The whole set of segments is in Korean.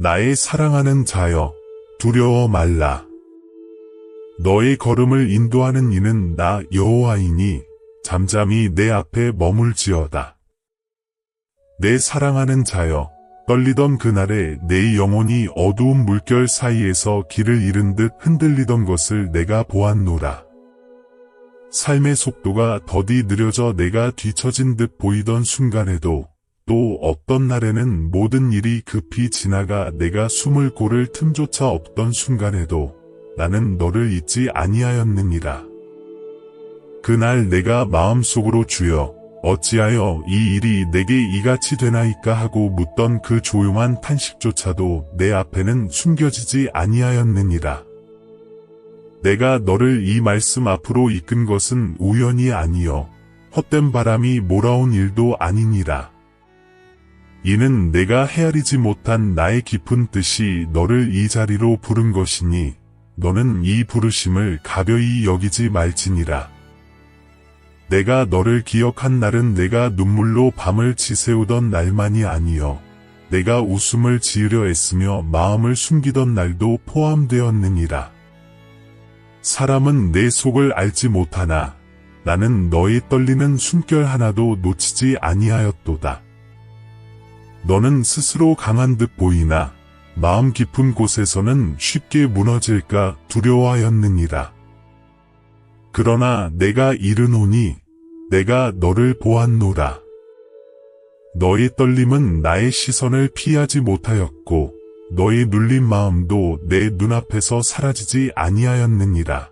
나의 사랑하는 자여, 두려워 말라. 너의 걸음을 인도하는 이는 나 여호와이니 잠잠히 내 앞에 머물지어다. 내 사랑하는 자여, 떨리던 그날에 내 영혼이 어두운 물결 사이에서 길을 잃은 듯 흔들리던 것을 내가 보았노라. 삶의 속도가 더디 느려져 내가 뒤처진 듯 보이던 순간에도, 또 어떤 날에는 모든 일이 급히 지나가 내가 숨을 고를 틈조차 없던 순간에도 나는 너를 잊지 아니하였느니라. 그날 내가 마음속으로 주여, 어찌하여 이 일이 내게 이같이 되나이까 하고 묻던 그 조용한 탄식조차도 내 앞에는 숨겨지지 아니하였느니라. 내가 너를 이 말씀 앞으로 이끈 것은 우연이 아니요 헛된 바람이 몰아온 일도 아니니라. 이는 내가 헤아리지 못한 나의 깊은 뜻이 너를 이 자리로 부른 것이니 너는 이 부르심을 가벼이 여기지 말지니라. 내가 너를 기억한 날은 내가 눈물로 밤을 지새우던 날만이 아니요 내가 웃음을 지으려 애쓰며 마음을 숨기던 날도 포함되었느니라. 사람은 내 속을 알지 못하나 나는 너의 떨리는 숨결 하나도 놓치지 아니하였도다. 너는 스스로 강한 듯 보이나 마음 깊은 곳에서는 쉽게 무너질까 두려워하였느니라. 그러나 내가 이르노니 내가 너를 보았노라. 너의 떨림은 나의 시선을 피하지 못하였고 너의 눌린 마음도 내 눈앞에서 사라지지 아니하였느니라.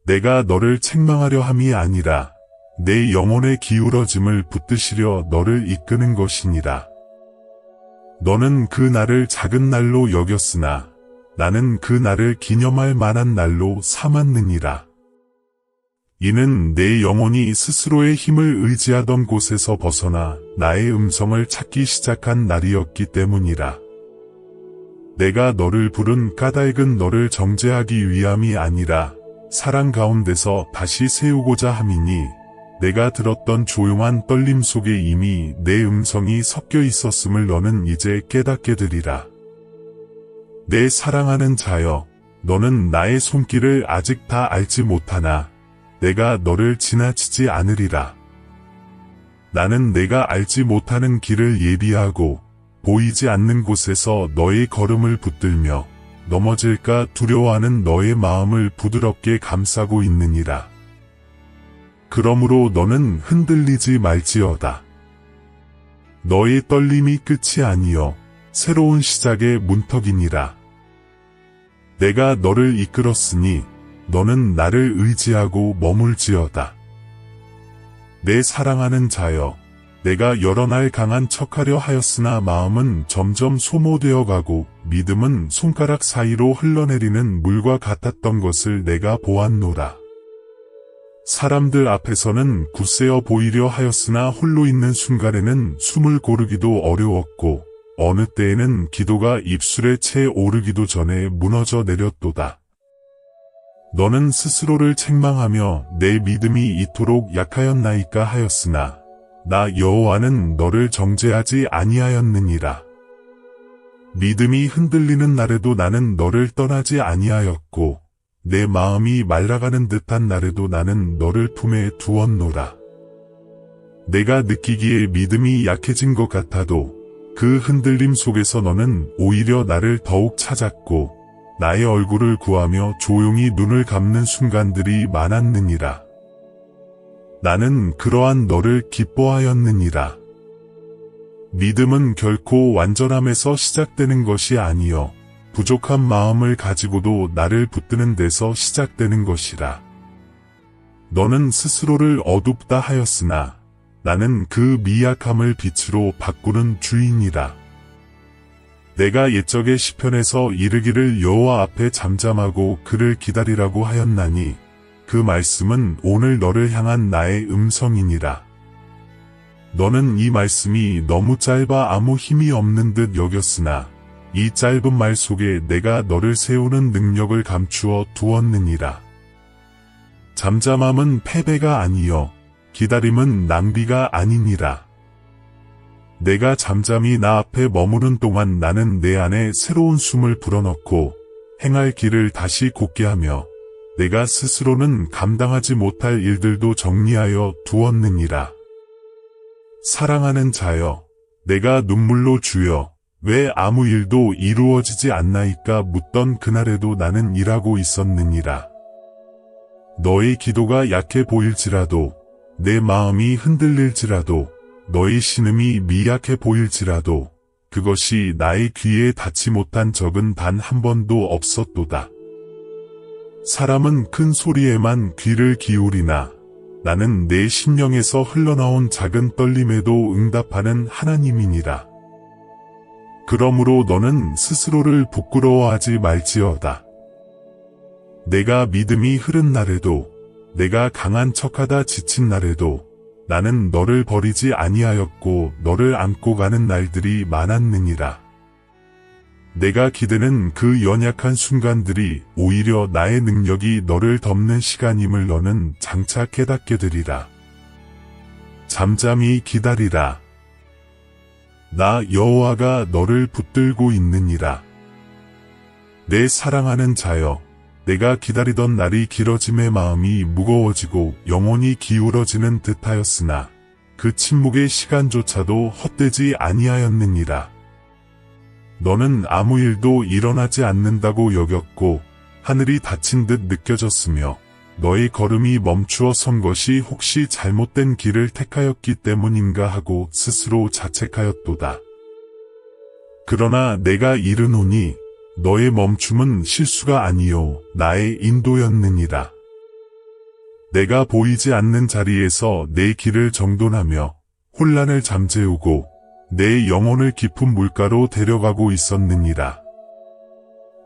내가 너를 책망하려 함이 아니라 내 영혼의 기울어짐을 붙드시려 너를 이끄는 것이니라. 너는 그 날을 작은 날로 여겼으나 나는 그 날을 기념할 만한 날로 삼았느니라. 이는 내 영혼이 스스로의 힘을 의지하던 곳에서 벗어나 나의 음성을 찾기 시작한 날이었기 때문이라. 내가 너를 부른 까닭은 너를 정죄하기 위함이 아니라 사랑 가운데서 다시 세우고자 함이니 내가 들었던 조용한 떨림 속에 이미 내 음성이 섞여 있었음을 너는 이제 깨닫게 되리라. 내 사랑하는 자여, 너는 나의 손길을 아직 다 알지 못하나 내가 너를 지나치지 않으리라. 나는 내가 알지 못하는 길을 예비하고 보이지 않는 곳에서 너의 걸음을 붙들며 넘어질까 두려워하는 너의 마음을 부드럽게 감싸고 있느니라. 그러므로 너는 흔들리지 말지어다. 너의 떨림이 끝이 아니요 새로운 시작의 문턱이니라. 내가 너를 이끌었으니 너는 나를 의지하고 머물지어다. 내 사랑하는 자여, 내가 여러 날 강한 척하려 하였으나 마음은 점점 소모되어 가고 믿음은 손가락 사이로 흘러내리는 물과 같았던 것을 내가 보았노라. 사람들 앞에서는 굳세어 보이려 하였으나 홀로 있는 순간에는 숨을 고르기도 어려웠고 어느 때에는 기도가 입술에 채 오르기도 전에 무너져 내렸도다. 너는 스스로를 책망하며 내 믿음이 이토록 약하였나이까 하였으나 나 여호와는 너를 정죄하지 아니하였느니라. 믿음이 흔들리는 날에도 나는 너를 떠나지 아니하였고 내 마음이 말라가는 듯한 날에도 나는 너를 품에 두었노라. 내가 느끼기에 믿음이 약해진 것 같아도 그 흔들림 속에서 너는 오히려 나를 더욱 찾았고 나의 얼굴을 구하며 조용히 눈을 감는 순간들이 많았느니라. 나는 그러한 너를 기뻐하였느니라. 믿음은 결코 완전함에서 시작되는 것이 아니요 부족한 마음을 가지고도 나를 붙드는 데서 시작되는 것이라. 너는 스스로를 어둡다 하였으나 나는 그 미약함을 빛으로 바꾸는 주인이라. 내가 옛적의 시편에서 이르기를 여호와 앞에 잠잠하고 그를 기다리라고 하였나니 그 말씀은 오늘 너를 향한 나의 음성이니라. 너는 이 말씀이 너무 짧아 아무 힘이 없는 듯 여겼으나 이 짧은 말 속에 내가 너를 세우는 능력을 감추어 두었느니라. 잠잠함은 패배가 아니요 기다림은 낭비가 아니니라. 내가 잠잠히 나 앞에 머무른 동안 나는 내 안에 새로운 숨을 불어넣고 행할 길을 다시 곧게 하며 내가 스스로는 감당하지 못할 일들도 정리하여 두었느니라. 사랑하는 자여, 내가 눈물로 주여, 왜 아무 일도 이루어지지 않나이까 묻던 그날에도 나는 일하고 있었느니라. 너의 기도가 약해 보일지라도, 내 마음이 흔들릴지라도, 너의 신음이 미약해 보일지라도, 그것이 나의 귀에 닿지 못한 적은 단 한 번도 없었도다. 사람은 큰 소리에만 귀를 기울이나 나는 내 심령에서 흘러나온 작은 떨림에도 응답하는 하나님이니라. 그러므로 너는 스스로를 부끄러워하지 말지어다. 내가 믿음이 흐른 날에도, 내가 강한 척하다 지친 날에도 나는 너를 버리지 아니하였고 너를 안고 가는 날들이 많았느니라. 내가 기대는 그 연약한 순간들이 오히려 나의 능력이 너를 덮는 시간임을 너는 장차 깨닫게 되리라. 잠잠히 기다리라. 나 여호와가 너를 붙들고 있느니라. 내 사랑하는 자여, 내가 기다리던 날이 길어짐에 마음이 무거워지고 영혼이 기울어지는 듯하였으나 그 침묵의 시간조차도 헛되지 아니하였느니라. 너는 아무 일도 일어나지 않는다고 여겼고 하늘이 닫힌 듯 느껴졌으며 너의 걸음이 멈추어 선 것이 혹시 잘못된 길을 택하였기 때문인가 하고 스스로 자책하였도다. 그러나 내가 이르노니 너의 멈춤은 실수가 아니요 나의 인도였느니라. 내가 보이지 않는 자리에서 내 길을 정돈하며 혼란을 잠재우고 내 영혼을 깊은 물가로 데려가고 있었느니라.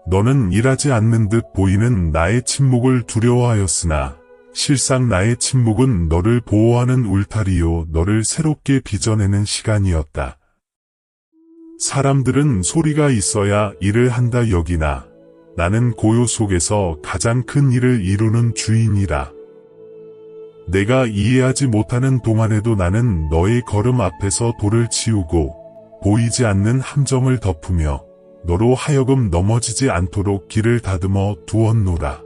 너는 일하지 않는 듯 보이는 나의 침묵을 두려워하였으나 실상 나의 침묵은 너를 보호하는 울타리요 너를 새롭게 빚어내는 시간이었다. 사람들은 소리가 있어야 일을 한다 여기나 나는 고요 속에서 가장 큰 일을 이루는 주인이라. 내가 이해하지 못하는 동안에도 나는 너의 걸음 앞에서 돌을 치우고 보이지 않는 함정을 덮으며 너로 하여금 넘어지지 않도록 길을 다듬어 두었노라.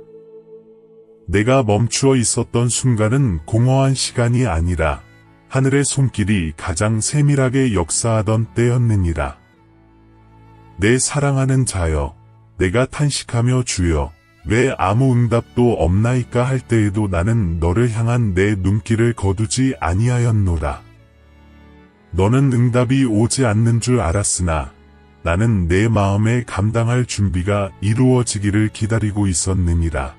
내가 멈추어 있었던 순간은 공허한 시간이 아니라 하늘의 손길이 가장 세밀하게 역사하던 때였느니라. 내 사랑하는 자여, 내가 탄식하며 주여, 왜 아무 응답도 없나이까 할 때에도 나는 너를 향한 내 눈길을 거두지 아니하였노라. 너는 응답이 오지 않는 줄 알았으나 나는 내 마음에 감당할 준비가 이루어지기를 기다리고 있었느니라.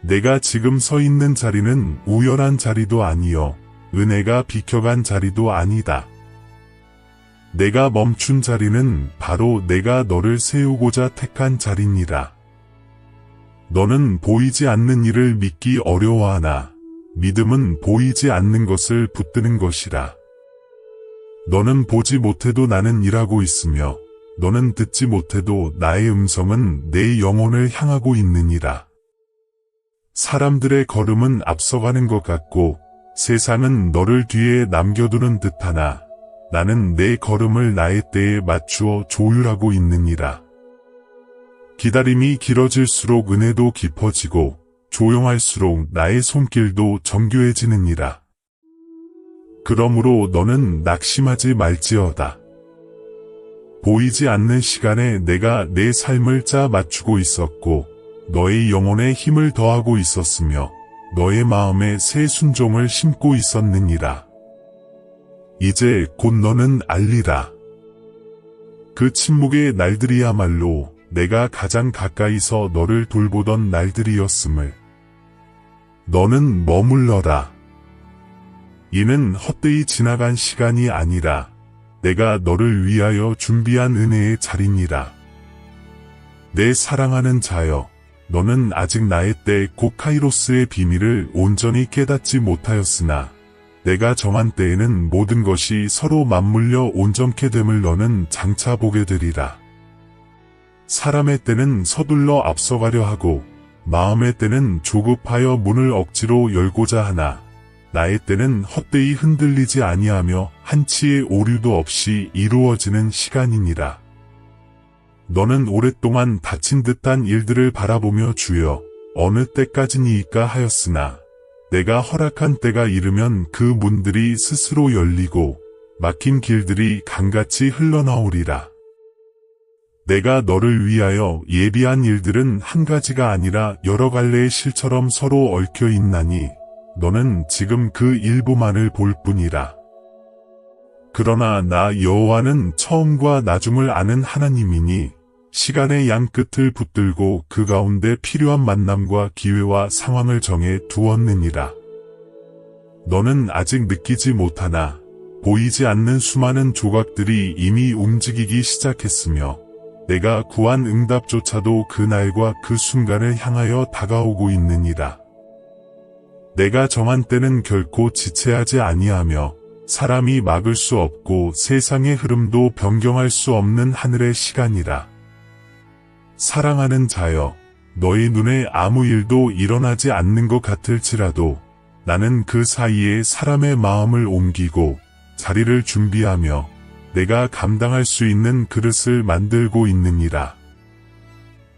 내가 지금 서 있는 자리는 우연한 자리도 아니요 은혜가 비켜간 자리도 아니다. 내가 멈춘 자리는 바로 내가 너를 세우고자 택한 자리니라. 너는 보이지 않는 일을 믿기 어려워하나 믿음은 보이지 않는 것을 붙드는 것이라. 너는 보지 못해도 나는 일하고 있으며 너는 듣지 못해도 나의 음성은 내 영혼을 향하고 있느니라. 사람들의 걸음은 앞서가는 것 같고 세상은 너를 뒤에 남겨두는 듯하나 나는 내 걸음을 나의 때에 맞추어 조율하고 있느니라. 기다림이 길어질수록 은혜도 깊어지고 조용할수록 나의 손길도 정교해지느니라. 그러므로 너는 낙심하지 말지어다. 보이지 않는 시간에 내가 내 삶을 짜 맞추고 있었고 너의 영혼에 힘을 더하고 있었으며 너의 마음에 새 순종을 심고 있었느니라. 이제 곧 너는 알리라. 그 침묵의 날들이야말로 내가 가장 가까이서 너를 돌보던 날들이었음을. 너는 머물러라. 이는 헛되이 지나간 시간이 아니라 내가 너를 위하여 준비한 은혜의 자리니라. 내 사랑하는 자여, 너는 아직 나의 때 곧 카이로스의 비밀을 온전히 깨닫지 못하였으나 내가 정한 때에는 모든 것이 서로 맞물려 온전케 됨을 너는 장차 보게 되리라. 사람의 때는 서둘러 앞서가려 하고 마음의 때는 조급하여 문을 억지로 열고자 하나 나의 때는 헛되이 흔들리지 아니하며 한치의 오류도 없이 이루어지는 시간이니라. 너는 오랫동안 다친 듯한 일들을 바라보며 주여 어느 때까지니이까 하였으나 내가 허락한 때가 이르면 그 문들이 스스로 열리고 막힌 길들이 강같이 흘러나오리라. 내가 너를 위하여 예비한 일들은 한 가지가 아니라 여러 갈래의 실처럼 서로 얽혀 있나니 너는 지금 그 일부만을 볼 뿐이라. 그러나 나 여호와는 처음과 나중을 아는 하나님이니 시간의 양 끝을 붙들고 그 가운데 필요한 만남과 기회와 상황을 정해 두었느니라. 너는 아직 느끼지 못하나 보이지 않는 수많은 조각들이 이미 움직이기 시작했으며 내가 구한 응답조차도 그 날과 그 순간을 향하여 다가오고 있느니라. 내가 정한 때는 결코 지체하지 아니하며 사람이 막을 수 없고 세상의 흐름도 변경할 수 없는 하늘의 시간이라. 사랑하는 자여, 너희 눈에 아무 일도 일어나지 않는 것 같을지라도 나는 그 사이에 사람의 마음을 옮기고 자리를 준비하며 내가 감당할 수 있는 그릇을 만들고 있느니라.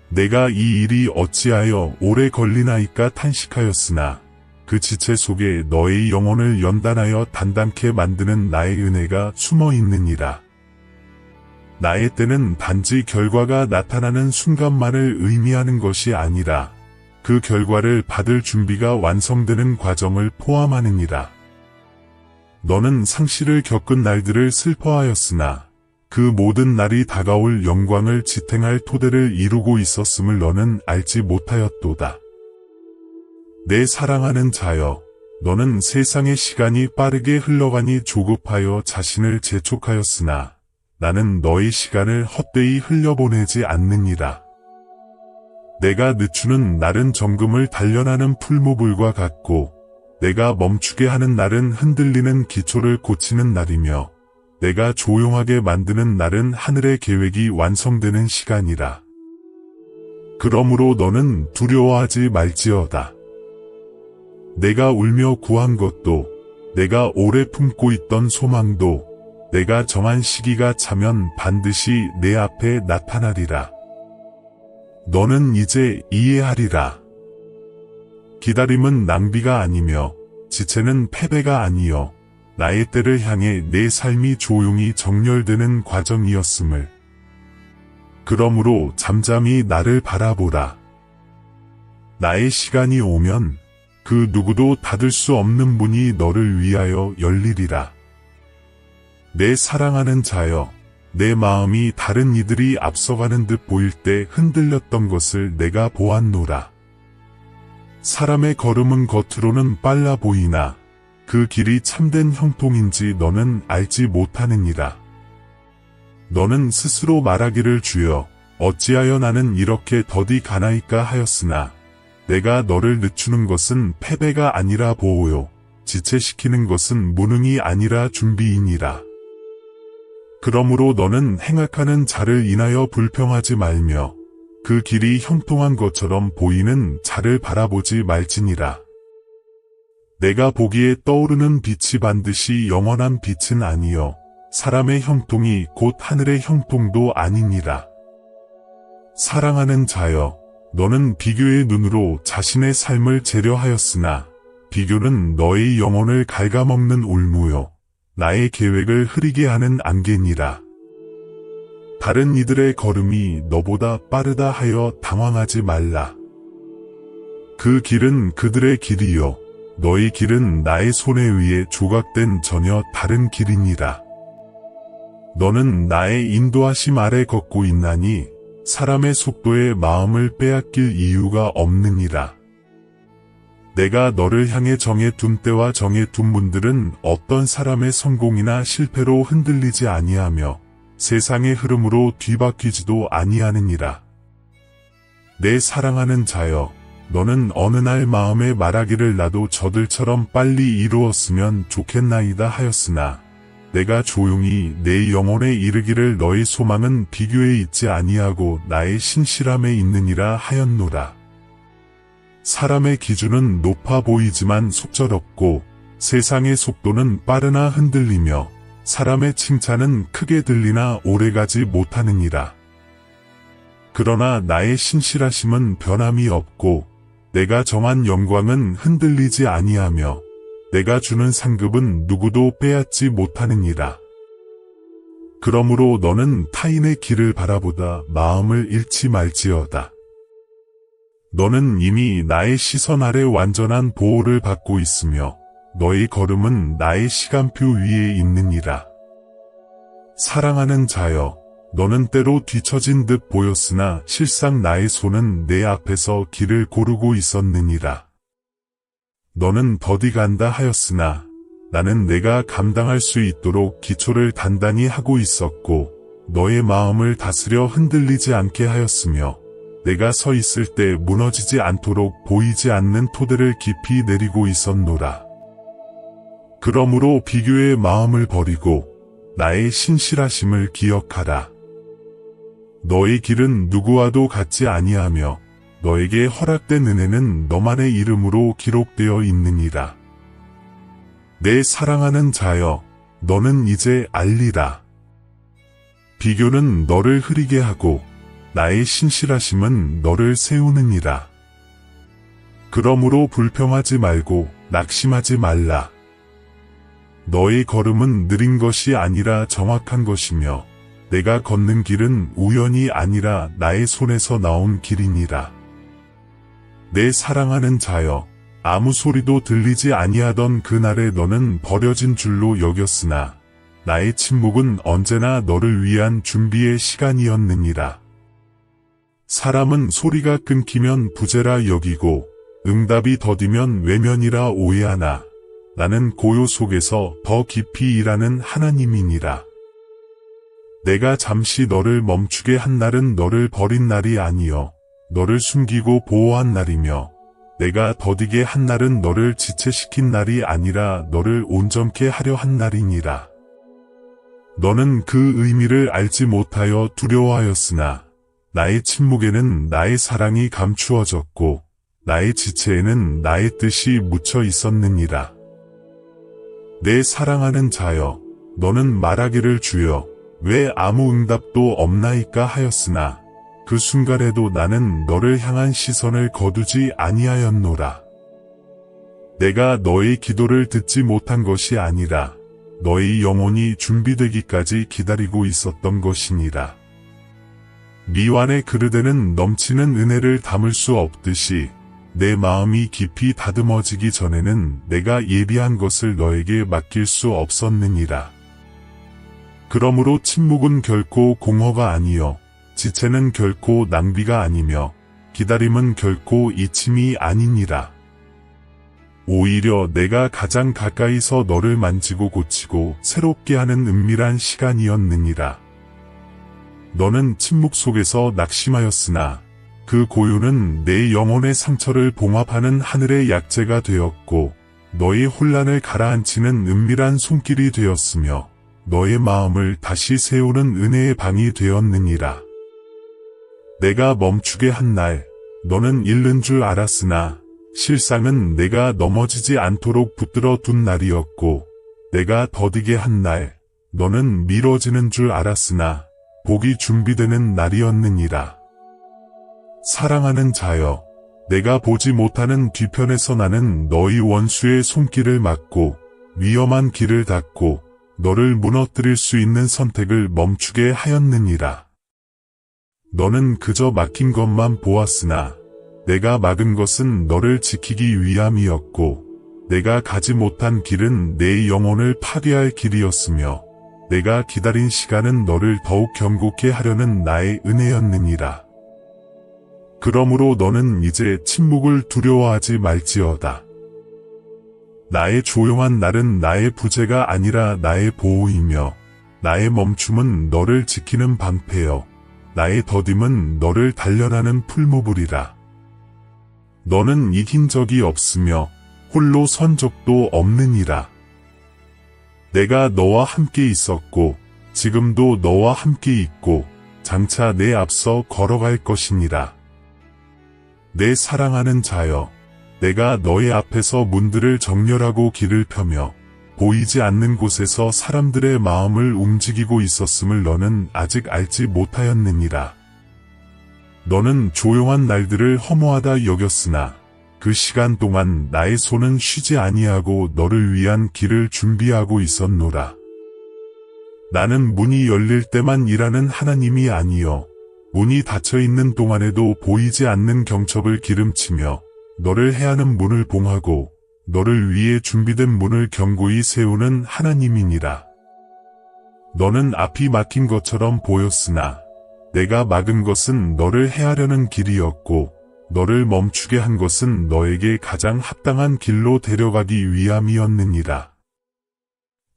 내가 이 일이 어찌하여 오래 걸리나이까 탄식하였으나 그 지체 속에 너의 영혼을 연단하여 단단케 만드는 나의 은혜가 숨어 있느니라. 나의 때는 단지 결과가 나타나는 순간만을 의미하는 것이 아니라 그 결과를 받을 준비가 완성되는 과정을 포함하느니라. 너는 상실을 겪은 날들을 슬퍼하였으나 그 모든 날이 다가올 영광을 지탱할 토대를 이루고 있었음을 너는 알지 못하였도다. 내 사랑하는 자여, 너는 세상의 시간이 빠르게 흘러가니 조급하여 자신을 재촉하였으나 나는 너의 시간을 헛되이 흘려보내지 않느니라. 내가 늦추는 날은 정금을 단련하는 풀무불과 같고 내가 멈추게 하는 날은 흔들리는 기초를 고치는 날이며 내가 조용하게 만드는 날은 하늘의 계획이 완성되는 시간이라. 그러므로 너는 두려워하지 말지어다. 내가 울며 구한 것도 내가 오래 품고 있던 소망도 내가 정한 시기가 차면 반드시 내 앞에 나타나리라. 너는 이제 이해하리라. 기다림은 낭비가 아니며 지체는 패배가 아니요 나의 때를 향해 내 삶이 조용히 정렬되는 과정이었음을. 그러므로 잠잠히 나를 바라보라. 나의 시간이 오면 그 누구도 닫을 수 없는 문이 너를 위하여 열리리라. 내 사랑하는 자여, 내 마음이 다른 이들이 앞서가는 듯 보일 때 흔들렸던 것을 내가 보았노라. 사람의 걸음은 겉으로는 빨라 보이나 그 길이 참된 형통인지 너는 알지 못하느니라. 너는 스스로 말하기를 주여 어찌하여 나는 이렇게 더디 가나이까 하였으나 내가 너를 늦추는 것은 패배가 아니라 보호요 지체시키는 것은 무능이 아니라 준비이니라. 그러므로 너는 행악하는 자를 인하여 불평하지 말며 그 길이 형통한 것처럼 보이는 자를 바라보지 말지니라. 내가 보기에 떠오르는 빛이 반드시 영원한 빛은 아니요 사람의 형통이 곧 하늘의 형통도 아니니라. 사랑하는 자여, 너는 비교의 눈으로 자신의 삶을 재려하였으나 비교는 너의 영혼을 갉아먹는 울무요 나의 계획을 흐리게 하는 안개니라. 다른 이들의 걸음이 너보다 빠르다 하여 당황하지 말라. 그 길은 그들의 길이요 너의 길은 나의 손에 의해 조각된 전혀 다른 길이니라. 너는 나의 인도하심 아래 걷고 있나니 사람의 속도에 마음을 빼앗길 이유가 없느니라. 내가 너를 향해 정해둔 때와 정해둔 문들은 어떤 사람의 성공이나 실패로 흔들리지 아니하며 세상의 흐름으로 뒤바뀌지도 아니하느니라. 내 사랑하는 자여, 너는 어느 날 마음에 말하기를 나도 저들처럼 빨리 이루었으면 좋겠나이다 하였으나 내가 조용히 내 영혼에 이르기를 너의 소망은 비교에 있지 아니하고 나의 신실함에 있느니라 하였노라. 사람의 기준은 높아 보이지만 속절없고 세상의 속도는 빠르나 흔들리며 사람의 칭찬은 크게 들리나 오래가지 못하느니라. 그러나 나의 신실하심은 변함이 없고 내가 정한 영광은 흔들리지 아니하며 내가 주는 상급은 누구도 빼앗지 못하느니라. 그러므로 너는 타인의 길을 바라보다 마음을 잃지 말지어다. 너는 이미 나의 시선 아래 완전한 보호를 받고 있으며 너의 걸음은 나의 시간표 위에 있느니라. 사랑하는 자여, 너는 때로 뒤처진 듯 보였으나 실상 나의 손은 내 앞에서 길을 고르고 있었느니라. 너는 더디 간다 하였으나 나는 내가 감당할 수 있도록 기초를 단단히 하고 있었고 너의 마음을 다스려 흔들리지 않게 하였으며 내가 서 있을 때 무너지지 않도록 보이지 않는 토대를 깊이 내리고 있었노라. 그러므로 비교의 마음을 버리고 나의 신실하심을 기억하라. 너의 길은 누구와도 같지 아니하며 너에게 허락된 은혜는 너만의 이름으로 기록되어 있느니라. 내 사랑하는 자여, 너는 이제 알리라. 비교는 너를 흐리게 하고 나의 신실하심은 너를 세우느니라. 그러므로 불평하지 말고 낙심하지 말라. 너의 걸음은 느린 것이 아니라 정확한 것이며 내가 걷는 길은 우연이 아니라 나의 손에서 나온 길이니라. 내 사랑하는 자여, 아무 소리도 들리지 아니하던 그날에 너는 버려진 줄로 여겼으나 나의 침묵은 언제나 너를 위한 준비의 시간이었느니라. 사람은 소리가 끊기면 부재라 여기고 응답이 더디면 외면이라 오해하나 나는 고요 속에서 더 깊이 일하는 하나님이니라. 내가 잠시 너를 멈추게 한 날은 너를 버린 날이 아니요 너를 숨기고 보호한 날이며 내가 더디게 한 날은 너를 지체시킨 날이 아니라 너를 온전케 하려 한 날이니라. 너는 그 의미를 알지 못하여 두려워하였으나 나의 침묵에는 나의 사랑이 감추어졌고 나의 지체에는 나의 뜻이 묻혀 있었느니라. 내 사랑하는 자여, 너는 말하기를 주여 왜 아무 응답도 없나이까 하였으나 그 순간에도 나는 너를 향한 시선을 거두지 아니하였노라. 내가 너의 기도를 듣지 못한 것이 아니라 너의 영혼이 준비되기까지 기다리고 있었던 것이니라. 미완의 그릇에는 넘치는 은혜를 담을 수 없듯이 내 마음이 깊이 다듬어지기 전에는 내가 예비한 것을 너에게 맡길 수 없었느니라. 그러므로 침묵은 결코 공허가 아니요 지체는 결코 낭비가 아니며 기다림은 결코 잊힘이 아니니라. 오히려 내가 가장 가까이서 너를 만지고 고치고 새롭게 하는 은밀한 시간이었느니라. 너는 침묵 속에서 낙심하였으나 그 고요는 내 영혼의 상처를 봉합하는 하늘의 약재가 되었고 너의 혼란을 가라앉히는 은밀한 손길이 되었으며 너의 마음을 다시 세우는 은혜의 방이 되었느니라. 내가 멈추게 한 날 너는 잃는 줄 알았으나 실상은 내가 넘어지지 않도록 붙들어 둔 날이었고 내가 더디게 한 날 너는 미뤄지는 줄 알았으나 복이 준비되는 날이었느니라. 사랑하는 자여, 내가 보지 못하는 뒤편에서 나는 너희 원수의 손길을 막고 위험한 길을 닫고 너를 무너뜨릴 수 있는 선택을 멈추게 하였느니라. 너는 그저 막힌 것만 보았으나 내가 막은 것은 너를 지키기 위함이었고 내가 가지 못한 길은 내 영혼을 파괴할 길이었으며 내가 기다린 시간은 너를 더욱 견고케 하려는 나의 은혜였느니라. 그러므로 너는 이제 침묵을 두려워하지 말지어다. 나의 조용한 날은 나의 부재가 아니라 나의 보호이며 나의 멈춤은 너를 지키는 방패여 나의 더딤은 너를 단련하는 풀무불이라. 너는 이긴 적이 없으며 홀로 선 적도 없느니라. 내가 너와 함께 있었고 지금도 너와 함께 있고 장차 내 앞서 걸어갈 것이니라. 내 사랑하는 자여, 내가 너의 앞에서 문들을 정렬하고 길을 펴며 보이지 않는 곳에서 사람들의 마음을 움직이고 있었음을 너는 아직 알지 못하였느니라. 너는 조용한 날들을 허무하다 여겼으나 그 시간 동안 나의 손은 쉬지 아니하고 너를 위한 길을 준비하고 있었노라. 나는 문이 열릴 때만 일하는 하나님이 아니여 문이 닫혀 있는 동안에도 보이지 않는 경첩을 기름치며 너를 해하는 문을 봉하고 너를 위해 준비된 문을 견고히 세우는 하나님이니라. 너는 앞이 막힌 것처럼 보였으나 내가 막은 것은 너를 해하려는 길이었고 너를 멈추게 한 것은 너에게 가장 합당한 길로 데려가기 위함이었느니라.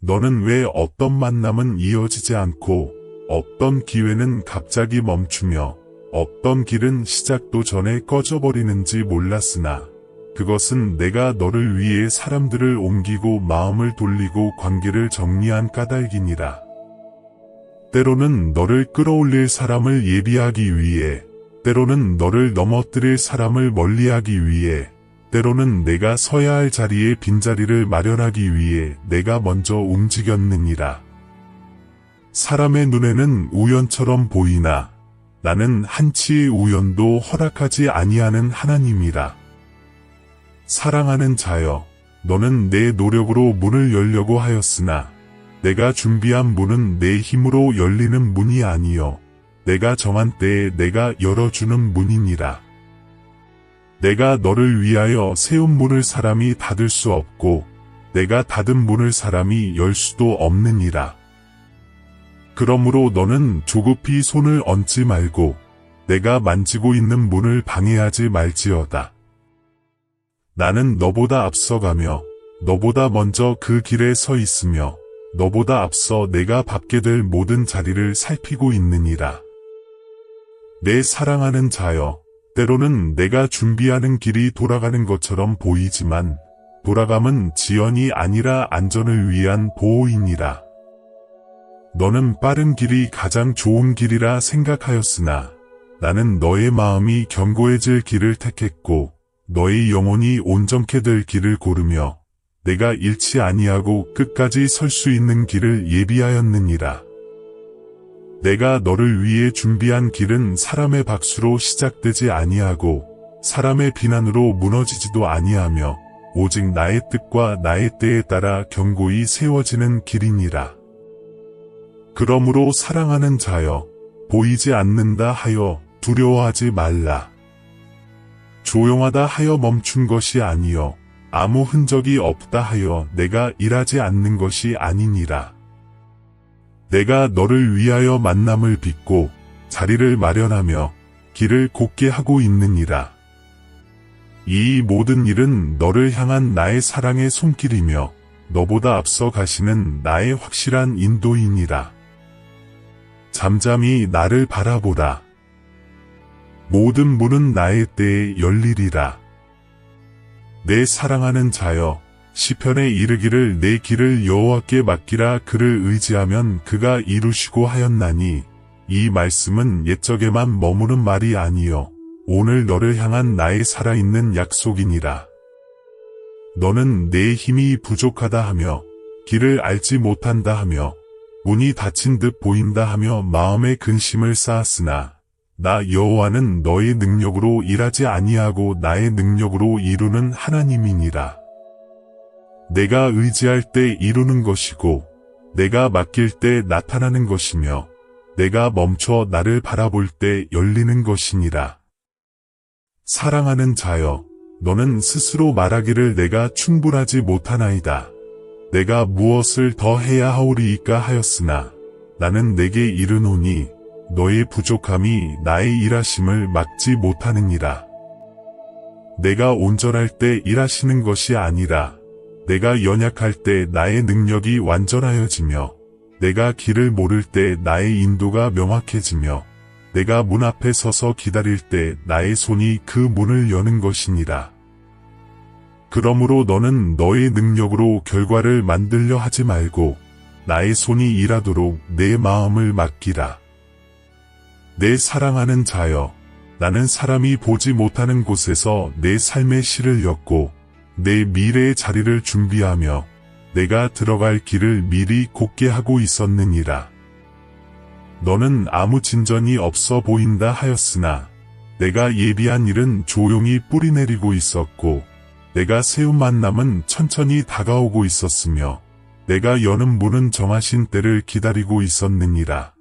너는 왜 어떤 만남은 이어지지 않고 어떤 기회는 갑자기 멈추며 어떤 길은 시작도 전에 꺼져버리는지 몰랐으나 그것은 내가 너를 위해 사람들을 옮기고 마음을 돌리고 관계를 정리한 까닭이니라. 때로는 너를 끌어올릴 사람을 예비하기 위해, 때로는 너를 넘어뜨릴 사람을 멀리하기 위해, 때로는 내가 서야 할 자리에 빈자리를 마련하기 위해 내가 먼저 움직였느니라. 사람의 눈에는 우연처럼 보이나 나는 한치의 우연도 허락하지 아니하는 하나님이라. 사랑하는 자여, 너는 내 노력으로 문을 열려고 하였으나 내가 준비한 문은 내 힘으로 열리는 문이 아니요 내가 정한 때에 내가 열어주는 문이니라. 내가 너를 위하여 세운 문을 사람이 닫을 수 없고 내가 닫은 문을 사람이 열 수도 없느니라. 그러므로 너는 조급히 손을 얹지 말고 내가 만지고 있는 문을 방해하지 말지어다. 나는 너보다 앞서가며 너보다 먼저 그 길에 서 있으며 너보다 앞서 내가 밟게 될 모든 자리를 살피고 있느니라. 내 사랑하는 자여, 때로는 내가 준비하는 길이 돌아가는 것처럼 보이지만 돌아감은 지연이 아니라 안전을 위한 보호이니라. 너는 빠른 길이 가장 좋은 길이라 생각하였으나 나는 너의 마음이 견고해질 길을 택했고 너의 영혼이 온전케 될 길을 고르며 내가 잃지 아니하고 끝까지 설 수 있는 길을 예비하였느니라. 내가 너를 위해 준비한 길은 사람의 박수로 시작되지 아니하고 사람의 비난으로 무너지지도 아니하며 오직 나의 뜻과 나의 때에 따라 견고히 세워지는 길이니라. 그러므로 사랑하는 자여, 보이지 않는다 하여 두려워하지 말라. 조용하다 하여 멈춘 것이 아니요 아무 흔적이 없다 하여 내가 일하지 않는 것이 아니니라. 내가 너를 위하여 만남을 빚고 자리를 마련하며 길을 곧게 하고 있느니라. 이 모든 일은 너를 향한 나의 사랑의 손길이며 너보다 앞서 가시는 나의 확실한 인도이니라. 잠잠히 나를 바라보라. 모든 문은 나의 때에 열리리라. 내 사랑하는 자여, 시편에 이르기를 내 길을 여호와께 맡기라. 그를 의지하면 그가 이루시고 하였나니 이 말씀은 옛적에만 머무는 말이 아니요 오늘 너를 향한 나의 살아있는 약속이니라. 너는 내 힘이 부족하다 하며 길을 알지 못한다 하며 문이 닫힌 듯 보인다 하며 마음에 근심을 쌓았으나 나 여호와는 너의 능력으로 일하지 아니하고 나의 능력으로 이루는 하나님이니라. 내가 의지할 때 이루는 것이고 내가 맡길 때 나타나는 것이며 내가 멈춰 나를 바라볼 때 열리는 것이니라. 사랑하는 자여, 너는 스스로 말하기를 내가 충분하지 못하나이다. 내가 무엇을 더 해야 하오리이까 하였으나 나는 내게 이르노니 너의 부족함이 나의 일하심을 막지 못하느니라. 내가 온전할 때 일하시는 것이 아니라 내가 연약할 때 나의 능력이 완전하여지며 내가 길을 모를 때 나의 인도가 명확해지며 내가 문 앞에 서서 기다릴 때 나의 손이 그 문을 여는 것이니라. 그러므로 너는 너의 능력으로 결과를 만들려 하지 말고 나의 손이 일하도록 내 마음을 맡기라. 내 사랑하는 자여, 나는 사람이 보지 못하는 곳에서 내 삶의 실을 엮고 내 미래의 자리를 준비하며 내가 들어갈 길을 미리 곧게 하고 있었느니라. 너는 아무 진전이 없어 보인다 하였으나 내가 예비한 일은 조용히 뿌리내리고 있었고 내가 세운 만남은 천천히 다가오고 있었으며 내가 여는 문은 정하신 때를 기다리고 있었느니라.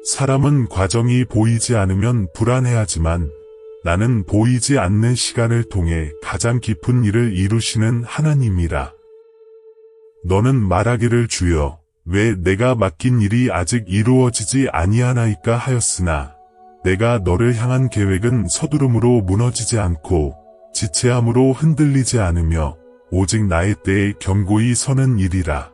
사람은 과정이 보이지 않으면 불안해하지만 나는 보이지 않는 시간을 통해 가장 깊은 일을 이루시는 하나님이라. 너는 말하기를 주여 왜 내가 맡긴 일이 아직 이루어지지 아니하나이까 하였으나 내가 너를 향한 계획은 서두름으로 무너지지 않고 지체함으로 흔들리지 않으며 오직 나의 때에 견고히 서는 일이라.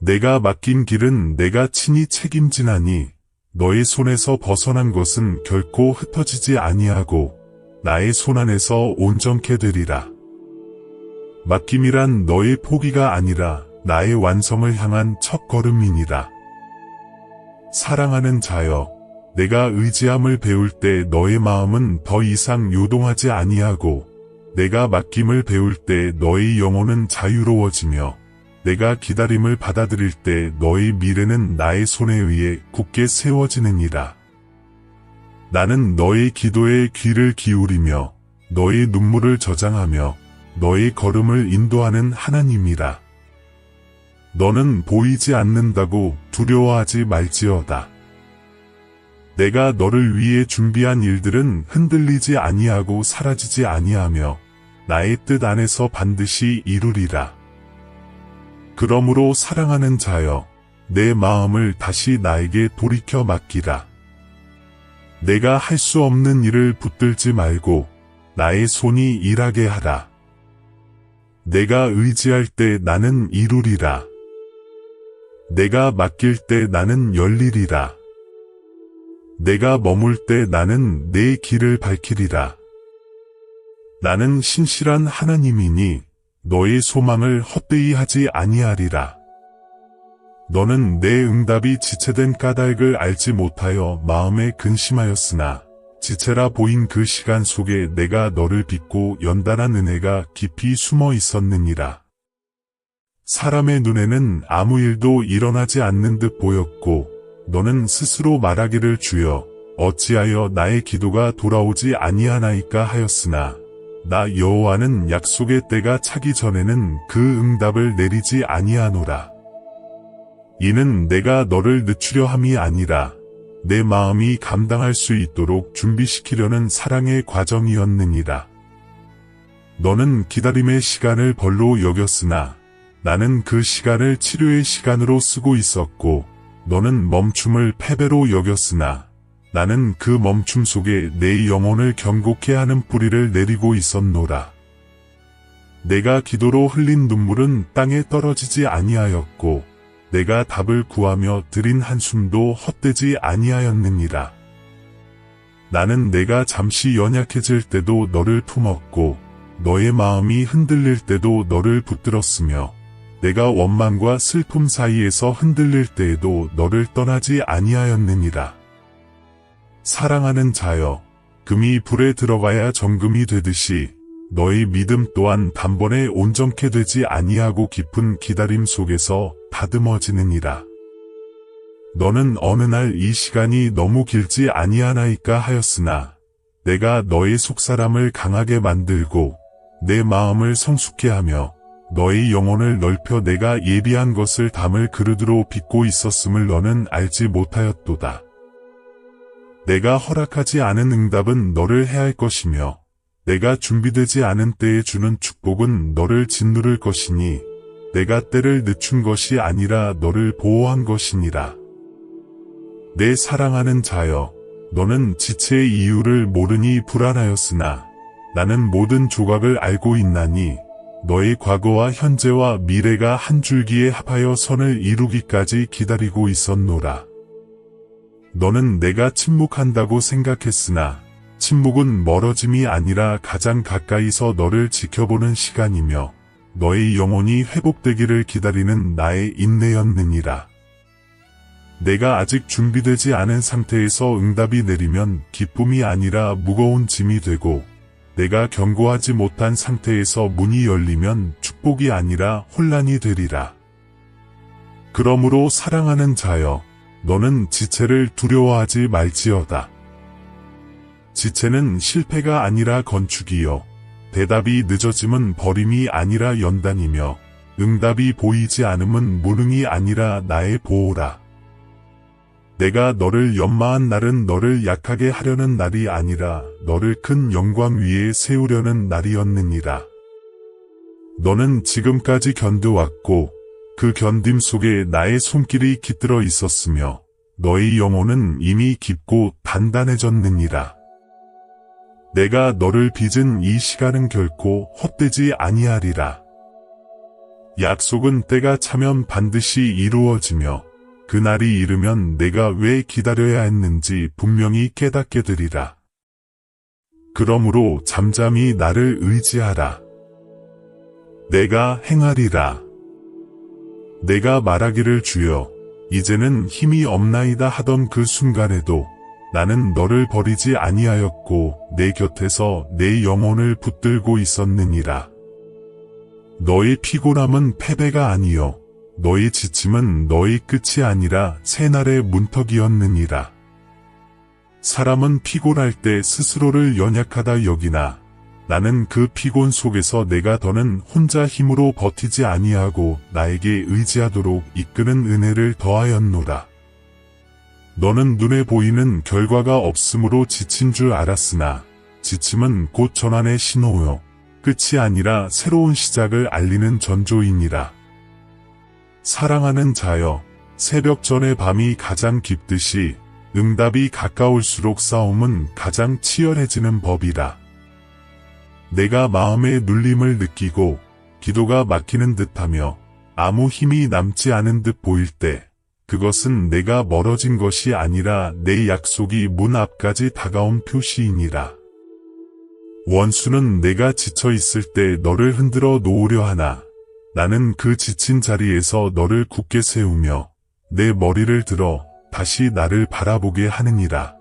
내가 맡긴 길은 내가 친히 책임지나니 너의 손에서 벗어난 것은 결코 흩어지지 아니하고 나의 손 안에서 온전케 되리라. 맡김이란 너의 포기가 아니라 나의 완성을 향한 첫걸음이니라. 사랑하는 자여, 내가 의지함을 배울 때 너의 마음은 더 이상 요동하지 아니하고 내가 맡김을 배울 때 너의 영혼은 자유로워지며 내가 기다림을 받아들일 때 너의 미래는 나의 손에 의해 굳게 세워지느니라. 나는 너의 기도에 귀를 기울이며 너의 눈물을 저장하며 너의 걸음을 인도하는 하나님이라. 너는 보이지 않는다고 두려워하지 말지어다. 내가 너를 위해 준비한 일들은 흔들리지 아니하고 사라지지 아니하며 나의 뜻 안에서 반드시 이루리라. 그러므로 사랑하는 자여, 내 마음을 다시 나에게 돌이켜 맡기라. 내가 할 수 없는 일을 붙들지 말고 나의 손이 일하게 하라. 내가 의지할 때 나는 이루리라. 내가 맡길 때 나는 열리리라. 내가 머물 때 나는 내 길을 밝히리라. 나는 신실한 하나님이니 너의 소망을 헛되이 하지 아니하리라. 너는 내 응답이 지체된 까닭을 알지 못하여 마음에 근심하였으나 지체라 보인 그 시간 속에 내가 너를 빚고 연단한 은혜가 깊이 숨어 있었느니라. 사람의 눈에는 아무 일도 일어나지 않는 듯 보였고 너는 스스로 말하기를 주여 어찌하여 나의 기도가 돌아오지 아니하나이까 하였으나 나 여호와는 약속의 때가 차기 전에는 그 응답을 내리지 아니하노라. 이는 내가 너를 늦추려 함이 아니라 내 마음이 감당할 수 있도록 준비시키려는 사랑의 과정이었느니라. 너는 기다림의 시간을 벌로 여겼으나 나는 그 시간을 치료의 시간으로 쓰고 있었고 너는 멈춤을 패배로 여겼으나 나는 그 멈춤 속에 내 영혼을 견고케 하는 뿌리를 내리고 있었노라. 내가 기도로 흘린 눈물은 땅에 떨어지지 아니하였고 내가 답을 구하며 드린 한숨도 헛되지 아니하였느니라. 나는 내가 잠시 연약해질 때도 너를 품었고 너의 마음이 흔들릴 때도 너를 붙들었으며 내가 원망과 슬픔 사이에서 흔들릴 때에도 너를 떠나지 아니하였느니라. 사랑하는 자여, 금이 불에 들어가야 정금이 되듯이 너의 믿음 또한 단번에 온전케 되지 아니하고 깊은 기다림 속에서 다듬어지느니라. 너는 어느 날 이 시간이 너무 길지 아니하나이까 하였으나 내가 너의 속사람을 강하게 만들고 내 마음을 성숙케 하며 너의 영혼을 넓혀 내가 예비한 것을 담을 그릇으로 빚고 있었음을 너는 알지 못하였도다. 내가 허락하지 않은 응답은 너를 해할 것이며 내가 준비되지 않은 때에 주는 축복은 너를 짓누를 것이니 내가 때를 늦춘 것이 아니라 너를 보호한 것이니라. 내 사랑하는 자여, 너는 지체의 이유를 모르니 불안하였으나 나는 모든 조각을 알고 있나니 너의 과거와 현재와 미래가 한 줄기에 합하여 선을 이루기까지 기다리고 있었노라. 너는 내가 침묵한다고 생각했으나 침묵은 멀어짐이 아니라 가장 가까이서 너를 지켜보는 시간이며 너의 영혼이 회복되기를 기다리는 나의 인내였느니라. 내가 아직 준비되지 않은 상태에서 응답이 내리면 기쁨이 아니라 무거운 짐이 되고, 내가 견고하지 못한 상태에서 문이 열리면 축복이 아니라 혼란이 되리라. 그러므로 사랑하는 자여, 너는 지체를 두려워하지 말지어다. 지체는 실패가 아니라 건축이요. 대답이 늦어짐은 버림이 아니라 연단이며, 응답이 보이지 않음은 무능이 아니라 나의 보호라. 내가 너를 연마한 날은 너를 약하게 하려는 날이 아니라 너를 큰 영광 위에 세우려는 날이었느니라. 너는 지금까지 견뎌왔고 그 견딤 속에 나의 손길이 깃들어 있었으며 너의 영혼은 이미 깊고 단단해졌느니라. 내가 너를 빚은 이 시간은 결코 헛되지 아니하리라. 약속은 때가 차면 반드시 이루어지며 그날이 이르면 내가 왜 기다려야 했는지 분명히 깨닫게 되리라. 그러므로 잠잠히 나를 의지하라. 내가 행하리라. 내가 말하기를 주여, 이제는 힘이 없나이다 하던 그 순간에도 나는 너를 버리지 아니하였고 내 곁에서 내 영혼을 붙들고 있었느니라. 너의 피곤함은 패배가 아니요 너의 지침은 너의 끝이 아니라 새날의 문턱이었느니라. 사람은 피곤할 때 스스로를 연약하다 여기나 나는 그 피곤 속에서 내가 더는 혼자 힘으로 버티지 아니하고 나에게 의지하도록 이끄는 은혜를 더하였노라. 너는 눈에 보이는 결과가 없으므로 지친 줄 알았으나 지침은 곧 전환의 신호요 끝이 아니라 새로운 시작을 알리는 전조이니라. 사랑하는 자여, 새벽 전의 밤이 가장 깊듯이 응답이 가까울수록 싸움은 가장 치열해지는 법이라. 내가 마음의 눌림을 느끼고 기도가 막히는 듯하며 아무 힘이 남지 않은 듯 보일 때 그것은 내가 멀어진 것이 아니라 내 약속이 문 앞까지 다가온 표시이니라. 원수는 내가 지쳐 있을 때 너를 흔들어 놓으려 하나 나는 그 지친 자리에서 너를 굳게 세우며 내 머리를 들어 다시 나를 바라보게 하느니라.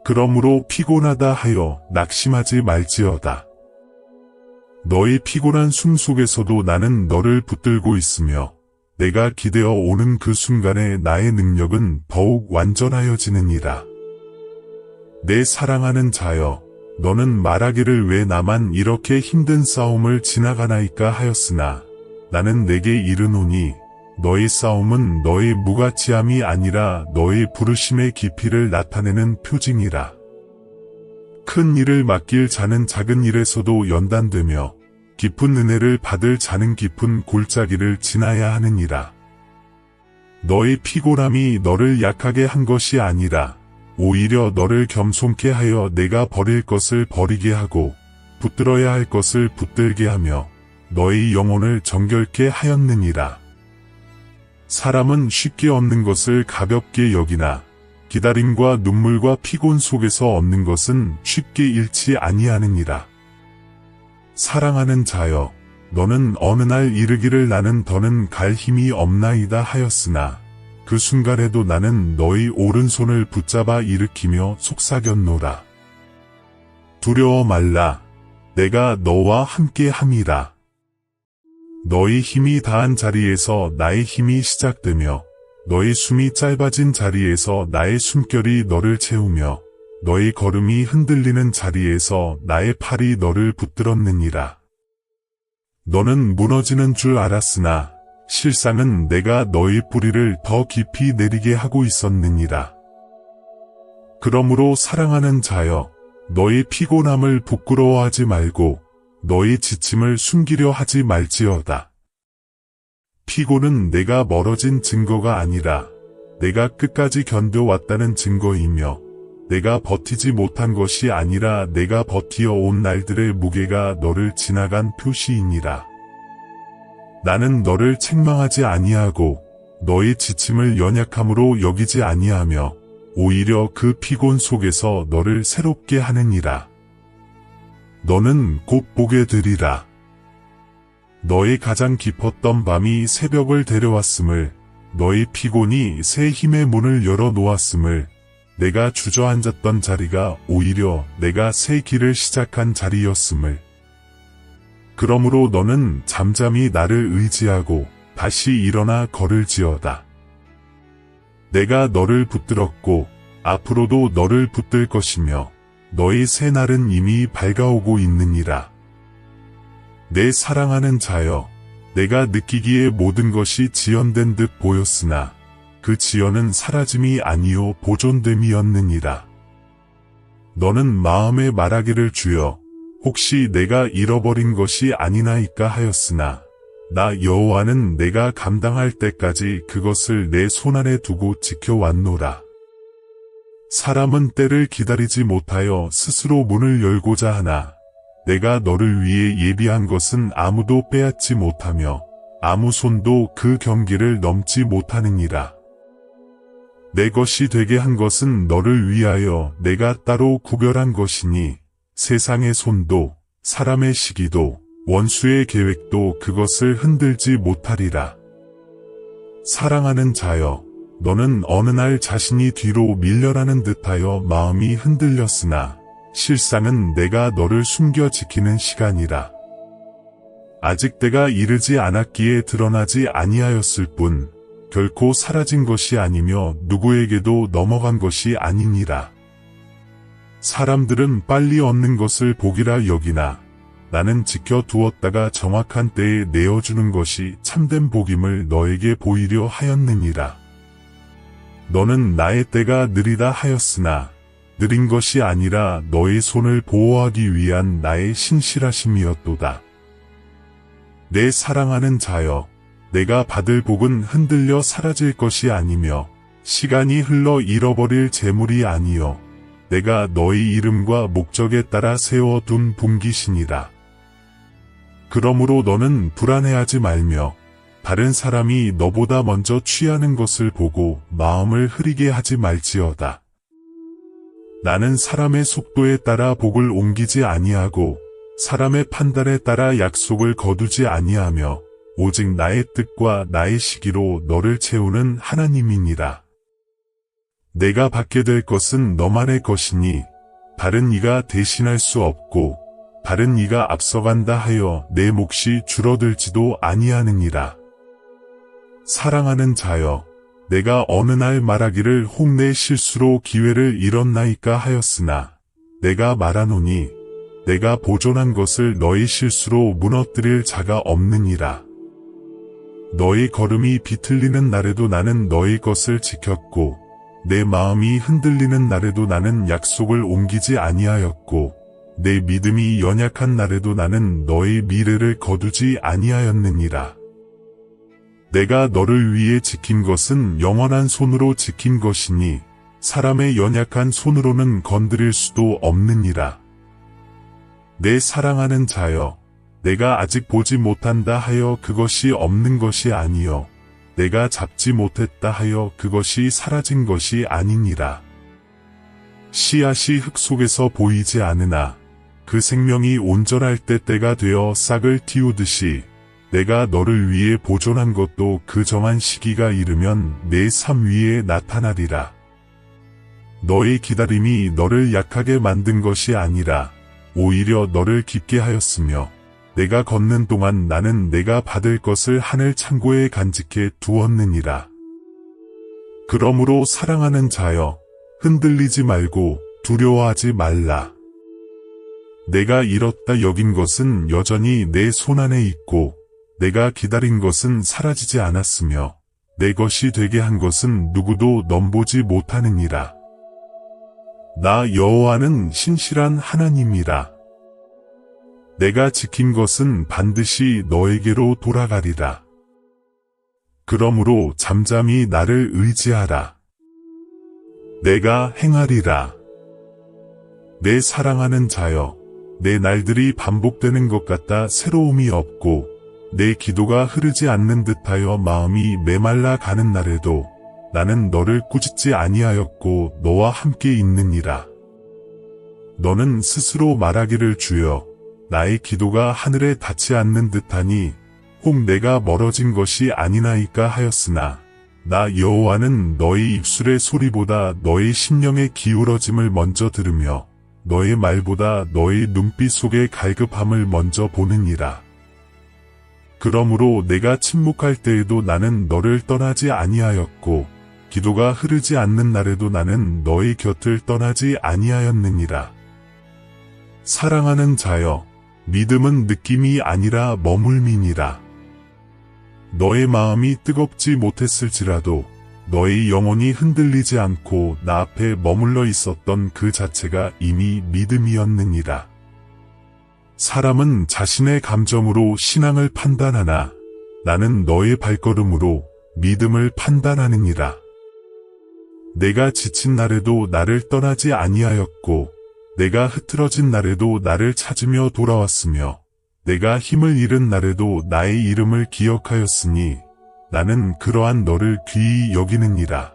그러므로 피곤하다 하여 낙심하지 말지어다. 너의 피곤한 숨 속에서도 나는 너를 붙들고 있으며 내가 기대어 오는 그 순간에 나의 능력은 더욱 완전하여지느니라. 내 사랑하는 자여, 너는 말하기를 왜 나만 이렇게 힘든 싸움을 지나가나이까 하였으나 나는 내게 이르노니 너의 싸움은 너의 무가치함이 아니라 너의 부르심의 깊이를 나타내는 표징이라. 큰 일을 맡길 자는 작은 일에서도 연단되며 깊은 은혜를 받을 자는 깊은 골짜기를 지나야 하느니라. 너의 피곤함이 너를 약하게 한 것이 아니라 오히려 너를 겸손케 하여 내가 버릴 것을 버리게 하고 붙들어야 할 것을 붙들게 하며 너의 영혼을 정결케 하였느니라. 사람은 쉽게 얻는 것을 가볍게 여기나 기다림과 눈물과 피곤 속에서 얻는 것은 쉽게 잃지 아니하느니라. 사랑하는 자여, 너는 어느 날 이르기를 나는 더는 갈 힘이 없나이다 하였으나 그 순간에도 나는 너의 오른손을 붙잡아 일으키며 속삭였노라. 두려워 말라. 내가 너와 함께 함이라. 너의 힘이 다한 자리에서 나의 힘이 시작되며 너의 숨이 짧아진 자리에서 나의 숨결이 너를 채우며 너의 걸음이 흔들리는 자리에서 나의 팔이 너를 붙들었느니라. 너는 무너지는 줄 알았으나 실상은 내가 너의 뿌리를 더 깊이 내리게 하고 있었느니라. 그러므로 사랑하는 자여, 너의 피곤함을 부끄러워하지 말고 너의 지침을 숨기려 하지 말지어다. 피곤은 내가 멀어진 증거가 아니라 내가 끝까지 견뎌왔다는 증거이며 내가 버티지 못한 것이 아니라 내가 버티어 온 날들의 무게가 너를 지나간 표시이니라. 나는 너를 책망하지 아니하고 너의 지침을 연약함으로 여기지 아니하며 오히려 그 피곤 속에서 너를 새롭게 하느니라. 너는 곧 보게 되리라. 너의 가장 깊었던 밤이 새벽을 데려왔음을 너의 피곤이 새 힘의 문을 열어 놓았음을, 내가 주저앉았던 자리가 오히려 내가 새 길을 시작한 자리였음을. 그러므로 너는 잠잠히 나를 의지하고 다시 일어나 걸을지어다. 내가 너를 붙들었고 앞으로도 너를 붙들 것이며 너의 새 날은 이미 밝아오고 있느니라. 내 사랑하는 자여, 내가 느끼기에 모든 것이 지연된 듯 보였으나 그 지연은 사라짐이 아니요 보존됨이었느니라. 너는 마음에 말하기를 주여, 혹시 내가 잃어버린 것이 아니나이까 하였으나 나 여호와는 내가 감당할 때까지 그것을 내 손안에 두고 지켜왔노라. 사람은 때를 기다리지 못하여 스스로 문을 열고자 하나 내가 너를 위해 예비한 것은 아무도 빼앗지 못하며 아무 손도 그 경계를 넘지 못하느니라. 내 것이 되게 한 것은 너를 위하여 내가 따로 구별한 것이니 세상의 손도 사람의 시기도 원수의 계획도 그것을 흔들지 못하리라. 사랑하는 자여, 너는 어느 날 자신이 뒤로 밀려나는 듯하여 마음이 흔들렸으나 실상은 내가 너를 숨겨 지키는 시간이라. 아직 때가 이르지 않았기에 드러나지 아니하였을 뿐 결코 사라진 것이 아니며 누구에게도 넘어간 것이 아니니라. 사람들은 빨리 얻는 것을 복이라 여기나 나는 지켜두었다가 정확한 때에 내어주는 것이 참된 복임을 너에게 보이려 하였느니라. 너는 나의 때가 느리다 하였으나 느린 것이 아니라 너의 손을 보호하기 위한 나의 신실하심이었도다. 내 사랑하는 자여, 내가 받을 복은 흔들려 사라질 것이 아니며 시간이 흘러 잃어버릴 재물이 아니요 내가 너의 이름과 목적에 따라 세워둔 분깃이니라. 그러므로 너는 불안해하지 말며 다른 사람이 너보다 먼저 취하는 것을 보고 마음을 흐리게 하지 말지어다. 나는 사람의 속도에 따라 복을 옮기지 아니하고 사람의 판단에 따라 약속을 거두지 아니하며 오직 나의 뜻과 나의 시기로 너를 채우는 하나님이니라. 내가 받게 될 것은 너만의 것이니 다른 이가 대신할 수 없고 다른 이가 앞서간다 하여 내 몫이 줄어들지도 아니하느니라. 사랑하는 자여, 내가 어느 날 말하기를 혹 내 실수로 기회를 잃었나이까 하였으나 내가 말하노니 내가 보존한 것을 너의 실수로 무너뜨릴 자가 없느니라. 너의 걸음이 비틀리는 날에도 나는 너의 것을 지켰고 내 마음이 흔들리는 날에도 나는 약속을 옮기지 아니하였고 내 믿음이 연약한 날에도 나는 너의 미래를 거두지 아니하였느니라. 내가 너를 위해 지킨 것은 영원한 손으로 지킨 것이니 사람의 연약한 손으로는 건드릴 수도 없느니라. 내 사랑하는 자여, 내가 아직 보지 못한다 하여 그것이 없는 것이 아니요 내가 잡지 못했다 하여 그것이 사라진 것이 아니니라. 씨앗이 흙 속에서 보이지 않으나 그 생명이 온전할 때 때가 되어 싹을 틔우듯이 내가 너를 위해 보존한 것도 그 정한 시기가 이르면 내 삶 위에 나타나리라. 너의 기다림이 너를 약하게 만든 것이 아니라 오히려 너를 깊게 하였으며 내가 걷는 동안 나는 내가 받을 것을 하늘 창고에 간직해 두었느니라. 그러므로 사랑하는 자여, 흔들리지 말고 두려워하지 말라. 내가 잃었다 여긴 것은 여전히 내 손안에 있고 내가 기다린 것은 사라지지 않았으며 내 것이 되게 한 것은 누구도 넘보지 못하느니라. 나 여호와는 신실한 하나님이라. 내가 지킨 것은 반드시 너에게로 돌아가리라. 그러므로 잠잠히 나를 의지하라. 내가 행하리라. 내 사랑하는 자여, 내 날들이 반복되는 것 같다 새로움이 없고 내 기도가 흐르지 않는 듯하여 마음이 메말라 가는 날에도 나는 너를 꾸짖지 아니하였고 너와 함께 있느니라. 너는 스스로 말하기를 주여, 나의 기도가 하늘에 닿지 않는 듯하니 혹 내가 멀어진 것이 아니나이까 하였으나 나 여호와는 너의 입술의 소리보다 너의 심령의 기울어짐을 먼저 들으며 너의 말보다 너의 눈빛 속의 갈급함을 먼저 보느니라. 그러므로 내가 침묵할 때에도 나는 너를 떠나지 아니하였고 기도가 흐르지 않는 날에도 나는 너의 곁을 떠나지 아니하였느니라. 사랑하는 자여, 믿음은 느낌이 아니라 머물미니라. 너의 마음이 뜨겁지 못했을지라도 너의 영혼이 흔들리지 않고 나 앞에 머물러 있었던 그 자체가 이미 믿음이었느니라. 사람은 자신의 감정으로 신앙을 판단하나 나는 너의 발걸음으로 믿음을 판단하느니라. 내가 지친 날에도 나를 떠나지 아니하였고 내가 흐트러진 날에도 나를 찾으며 돌아왔으며 내가 힘을 잃은 날에도 나의 이름을 기억하였으니 나는 그러한 너를 귀히 여기느니라.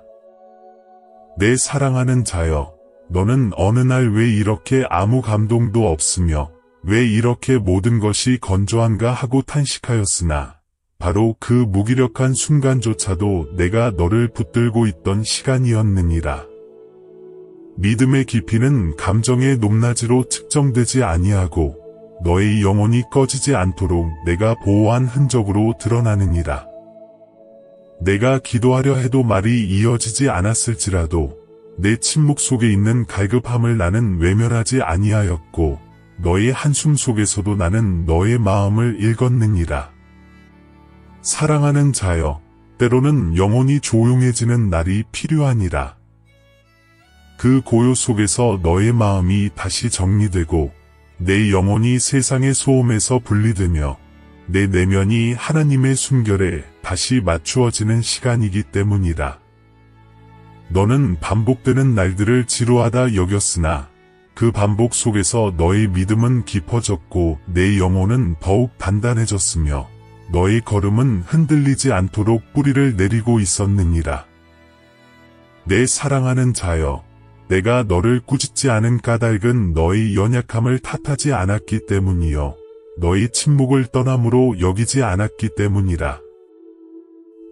내 사랑하는 자여, 너는 어느 날 왜 이렇게 아무 감동도 없으며 왜 이렇게 모든 것이 건조한가 하고 탄식하였으나 바로 그 무기력한 순간조차도 내가 너를 붙들고 있던 시간이었느니라. 믿음의 깊이는 감정의 높낮이로 측정되지 아니하고 너의 영혼이 꺼지지 않도록 내가 보호한 흔적으로 드러나느니라. 내가 기도하려 해도 말이 이어지지 않았을지라도 내 침묵 속에 있는 갈급함을 나는 외면하지 아니하였고 너의 한숨 속에서도 나는 너의 마음을 읽었느니라. 사랑하는 자여, 때로는 영혼이 조용해지는 날이 필요하니라. 그 고요 속에서 너의 마음이 다시 정리되고 내 영혼이 세상의 소음에서 분리되며 내 내면이 하나님의 숨결에 다시 맞추어지는 시간이기 때문이다. 너는 반복되는 날들을 지루하다 여겼으나 그 반복 속에서 너의 믿음은 깊어졌고 내 영혼은 더욱 단단해졌으며 너의 걸음은 흔들리지 않도록 뿌리를 내리고 있었느니라. 내 사랑하는 자여, 내가 너를 꾸짖지 않은 까닭은 너의 연약함을 탓하지 않았기 때문이요 너의 침묵을 떠남으로 여기지 않았기 때문이라.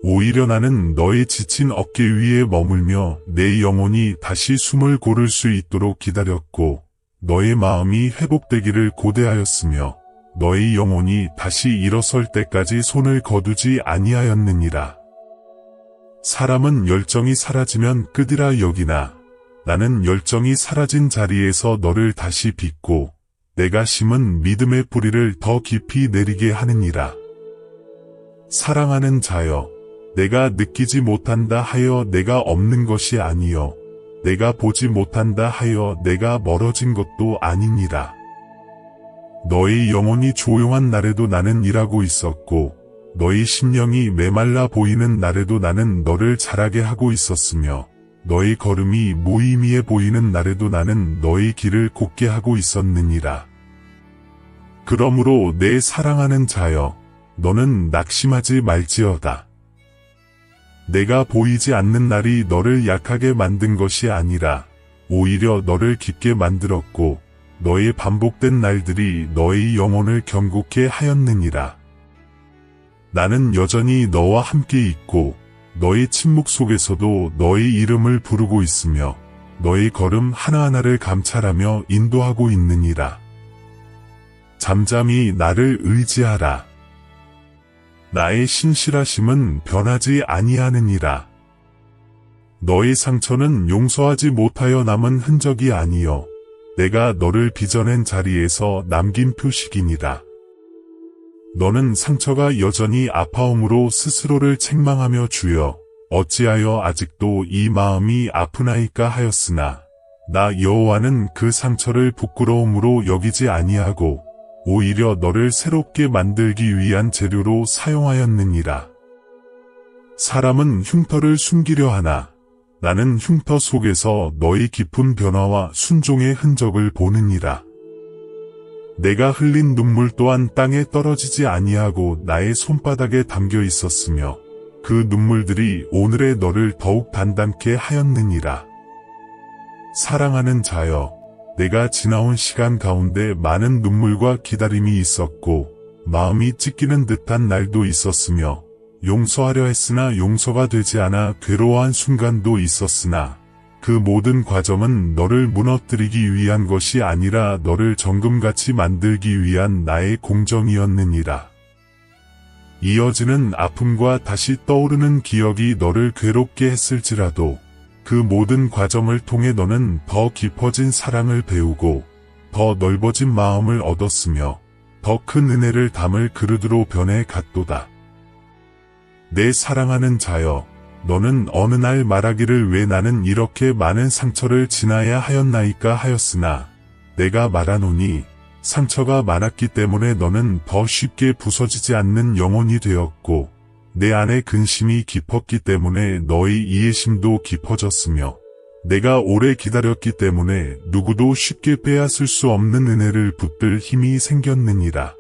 오히려 나는 너의 지친 어깨 위에 머물며 내 영혼이 다시 숨을 고를 수 있도록 기다렸고 너의 마음이 회복되기를 고대하였으며 너의 영혼이 다시 일어설 때까지 손을 거두지 아니하였느니라. 사람은 열정이 사라지면 끝이라 여기나 나는 열정이 사라진 자리에서 너를 다시 빚고 내가 심은 믿음의 뿌리를 더 깊이 내리게 하느니라. 사랑하는 자여, 내가 느끼지 못한다 하여 내가 없는 것이 아니요 내가 보지 못한다 하여 내가 멀어진 것도 아니니라. 너의 영혼이 조용한 날에도 나는 일하고 있었고 너의 심령이 메말라 보이는 날에도 나는 너를 자라게 하고 있었으며 너의 걸음이 무의미해 보이는 날에도 나는 너의 길을 곧게 하고 있었느니라. 그러므로 내 사랑하는 자여, 너는 낙심하지 말지어다. 내가 보이지 않는 날이 너를 약하게 만든 것이 아니라 오히려 너를 깊게 만들었고 너의 반복된 날들이 너의 영혼을 견고케 하였느니라. 나는 여전히 너와 함께 있고 너의 침묵 속에서도 너의 이름을 부르고 있으며 너의 걸음 하나하나를 감찰하며 인도하고 있느니라. 잠잠히 나를 의지하라. 나의 신실하심은 변하지 아니하느니라. 너의 상처는 용서하지 못하여 남은 흔적이 아니요 내가 너를 빚어낸 자리에서 남긴 표식이니라. 너는 상처가 여전히 아파옴으로 스스로를 책망하며 주여 어찌하여 아직도 이 마음이 아프나이까 하였으나 나 여호와는 그 상처를 부끄러움으로 여기지 아니하고 오히려 너를 새롭게 만들기 위한 재료로 사용하였느니라. 사람은 흉터를 숨기려 하나 나는 흉터 속에서 너의 깊은 변화와 순종의 흔적을 보느니라. 내가 흘린 눈물 또한 땅에 떨어지지 아니하고 나의 손바닥에 담겨 있었으며 그 눈물들이 오늘의 너를 더욱 단단케 하였느니라. 사랑하는 자여, 내가 지나온 시간 가운데 많은 눈물과 기다림이 있었고 마음이 찢기는 듯한 날도 있었으며 용서하려 했으나 용서가 되지 않아 괴로워한 순간도 있었으나 그 모든 과정은 너를 무너뜨리기 위한 것이 아니라 너를 정금같이 만들기 위한 나의 공정이었느니라. 이어지는 아픔과 다시 떠오르는 기억이 너를 괴롭게 했을지라도 그 모든 과정을 통해 너는 더 깊어진 사랑을 배우고 더 넓어진 마음을 얻었으며 더 큰 은혜를 담을 그릇으로 변해 갔도다. 내 사랑하는 자여, 너는 어느 날 말하기를 왜 나는 이렇게 많은 상처를 지나야 하였나이까 하였으나 내가 말하노니 상처가 많았기 때문에 너는 더 쉽게 부서지지 않는 영혼이 되었고 내 안에 근심이 깊었기 때문에 너의 이해심도 깊어졌으며 내가 오래 기다렸기 때문에 누구도 쉽게 빼앗을 수 없는 은혜를 붙들 힘이 생겼느니라.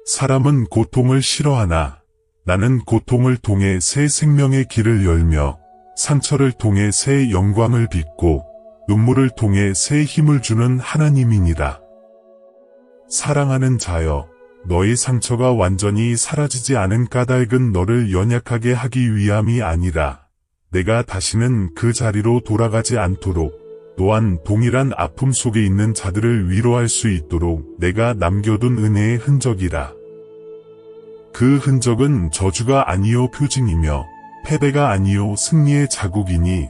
사람은 고통을 싫어하나 나는 고통을 통해 새 생명의 길을 열며 상처를 통해 새 영광을 빚고 눈물을 통해 새 힘을 주는 하나님이니라. 사랑하는 자여, 너의 상처가 완전히 사라지지 않은 까닭은 너를 연약하게 하기 위함이 아니라 내가 다시는 그 자리로 돌아가지 않도록 또한 동일한 아픔 속에 있는 자들을 위로할 수 있도록 내가 남겨둔 은혜의 흔적이라. 그 흔적은 저주가 아니요 표징이며 패배가 아니요 승리의 자국이니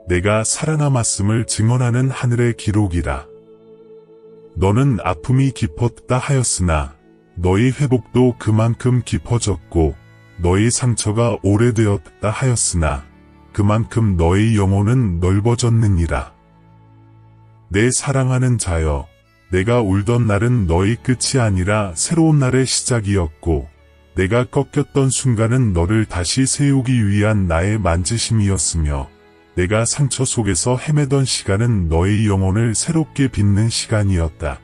내가 살아남았음을 증언하는 하늘의 기록이라. 너는 아픔이 깊었다 하였으나 너의 회복도 그만큼 깊어졌고 너의 상처가 오래되었다 하였으나 그만큼 너의 영혼은 넓어졌느니라. 내 사랑하는 자여, 내가 울던 날은 너의 끝이 아니라 새로운 날의 시작이었고 내가 꺾였던 순간은 너를 다시 세우기 위한 나의 만지심이었으며 내가 상처 속에서 헤매던 시간은 너의 영혼을 새롭게 빚는 시간이었다.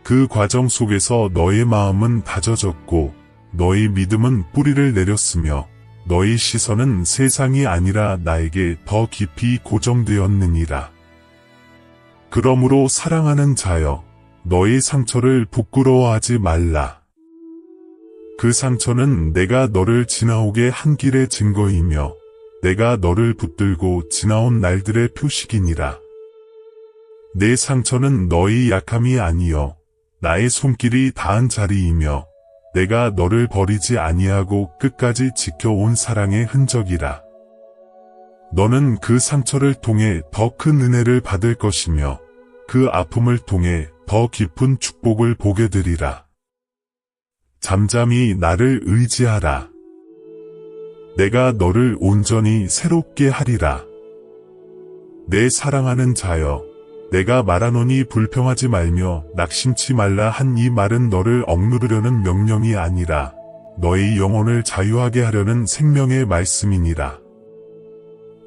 그 과정 속에서 너의 마음은 다져졌고 너의 믿음은 뿌리를 내렸으며 너의 시선은 세상이 아니라 나에게 더 깊이 고정되었느니라. 그러므로 사랑하는 자여, 너의 상처를 부끄러워하지 말라. 그 상처는 내가 너를 지나오게 한 길의 증거이며 내가 너를 붙들고 지나온 날들의 표식이니라. 내 상처는 너의 약함이 아니요 나의 손길이 닿은 자리이며 내가 너를 버리지 아니하고 끝까지 지켜온 사랑의 흔적이라. 너는 그 상처를 통해 더 큰 은혜를 받을 것이며 그 아픔을 통해 더 깊은 축복을 보게 되리라. 잠잠히 나를 의지하라. 내가 너를 온전히 새롭게 하리라. 내 사랑하는 자여, 내가 말하노니 불평하지 말며 낙심치 말라 한 이 말은 너를 억누르려는 명령이 아니라 너의 영혼을 자유하게 하려는 생명의 말씀이니라.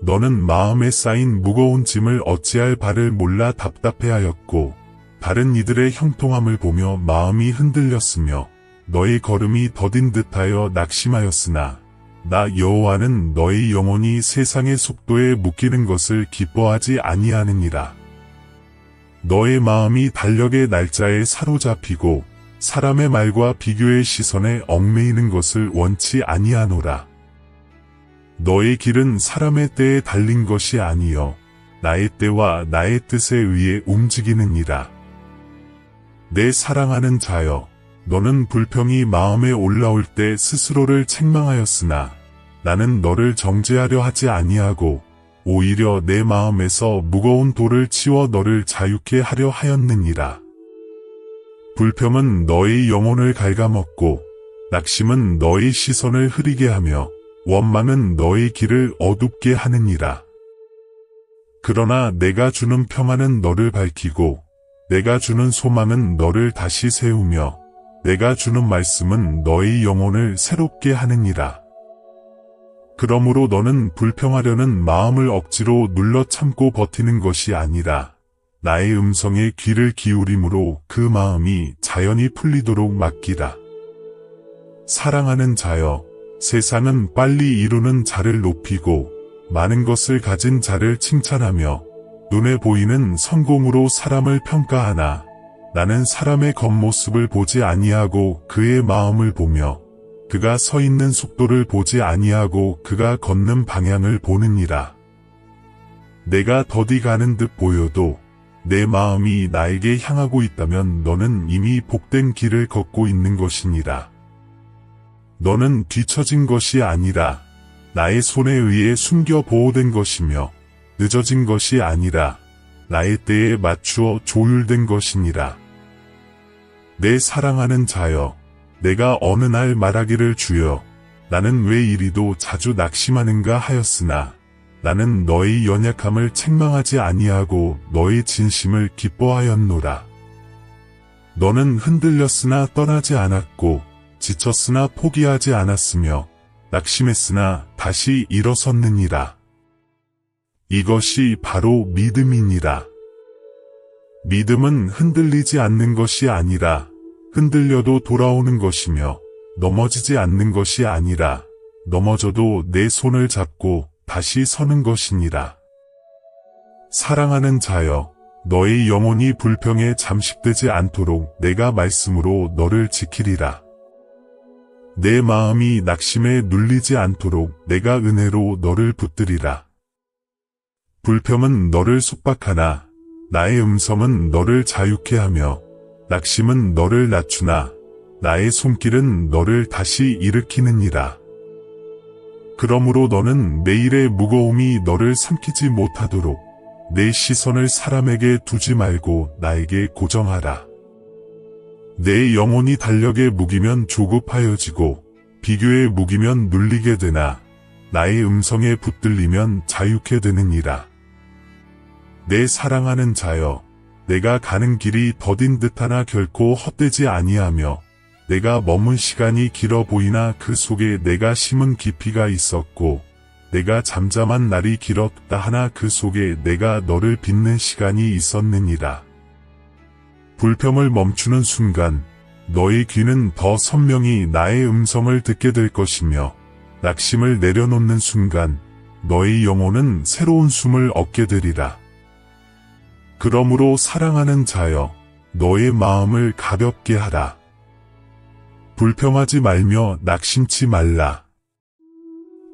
너는 마음에 쌓인 무거운 짐을 어찌할 바를 몰라 답답해하였고 다른 이들의 형통함을 보며 마음이 흔들렸으며 너의 걸음이 더딘 듯하여 낙심하였으나 나 여호와는 너의 영혼이 세상의 속도에 묶이는 것을 기뻐하지 아니하느니라. 너의 마음이 달력의 날짜에 사로잡히고 사람의 말과 비교의 시선에 얽매이는 것을 원치 아니하노라. 너의 길은 사람의 때에 달린 것이 아니요 나의 때와 나의 뜻에 의해 움직이느니라. 내 사랑하는 자여, 너는 불평이 마음에 올라올 때 스스로를 책망하였으나 나는 너를 정죄하려 하지 아니하고 오히려 내 마음에서 무거운 돌을 치워 너를 자유케 하려 하였느니라. 불평은 너의 영혼을 갉아먹고 낙심은 너의 시선을 흐리게 하며 원망은 너의 길을 어둡게 하느니라. 그러나 내가 주는 평안은 너를 밝히고 내가 주는 소망은 너를 다시 세우며 내가 주는 말씀은 너의 영혼을 새롭게 하느니라. 그러므로 너는 불평하려는 마음을 억지로 눌러 참고 버티는 것이 아니라 나의 음성에 귀를 기울임으로 그 마음이 자연히 풀리도록 맡기라. 사랑하는 자여, 세상은 빨리 이루는 자를 높이고 많은 것을 가진 자를 칭찬하며 눈에 보이는 성공으로 사람을 평가하나 나는 사람의 겉모습을 보지 아니하고 그의 마음을 보며 그가 서 있는 속도를 보지 아니하고 그가 걷는 방향을 보느니라. 내가 더디 가는 듯 보여도 내 마음이 나에게 향하고 있다면 너는 이미 복된 길을 걷고 있는 것이니라. 너는 뒤처진 것이 아니라 나의 손에 의해 숨겨 보호된 것이며 늦어진 것이 아니라 나의 때에 맞추어 조율된 것이니라. 내 사랑하는 자여, 내가 어느 날 말하기를 주여, 나는 왜 이리도 자주 낙심하는가 하였으나 나는 너의 연약함을 책망하지 아니하고 너의 진심을 기뻐하였노라. 너는 흔들렸으나 떠나지 않았고 지쳤으나 포기하지 않았으며 낙심했으나 다시 일어섰느니라. 이것이 바로 믿음이니라. 믿음은 흔들리지 않는 것이 아니라 흔들려도 돌아오는 것이며 넘어지지 않는 것이 아니라 넘어져도 내 손을 잡고 다시 서는 것이니라. 사랑하는 자여, 너의 영혼이 불평에 잠식되지 않도록 내가 말씀으로 너를 지키리라. 내 마음이 낙심에 눌리지 않도록 내가 은혜로 너를 붙들이라. 불평은 너를 속박하나 나의 음성은 너를 자유케 하며 낙심은 너를 낮추나 나의 손길은 너를 다시 일으키느니라. 그러므로 너는 내일의 무거움이 너를 삼키지 못하도록 내 시선을 사람에게 두지 말고 나에게 고정하라. 내 영혼이 달력에 묵이면 조급하여지고 비교에 묵이면 눌리게 되나 나의 음성에 붙들리면 자유케 되느니라. 내 사랑하는 자여, 내가 가는 길이 더딘 듯하나 결코 헛되지 아니하며 내가 머문 시간이 길어 보이나 그 속에 내가 심은 깊이가 있었고 내가 잠잠한 날이 길었다 하나 그 속에 내가 너를 빚는 시간이 있었느니라. 불평을 멈추는 순간 너의 귀는 더 선명히 나의 음성을 듣게 될 것이며 낙심을 내려놓는 순간 너의 영혼은 새로운 숨을 얻게 되리라. 그러므로 사랑하는 자여, 너의 마음을 가볍게 하라. 불평하지 말며 낙심치 말라.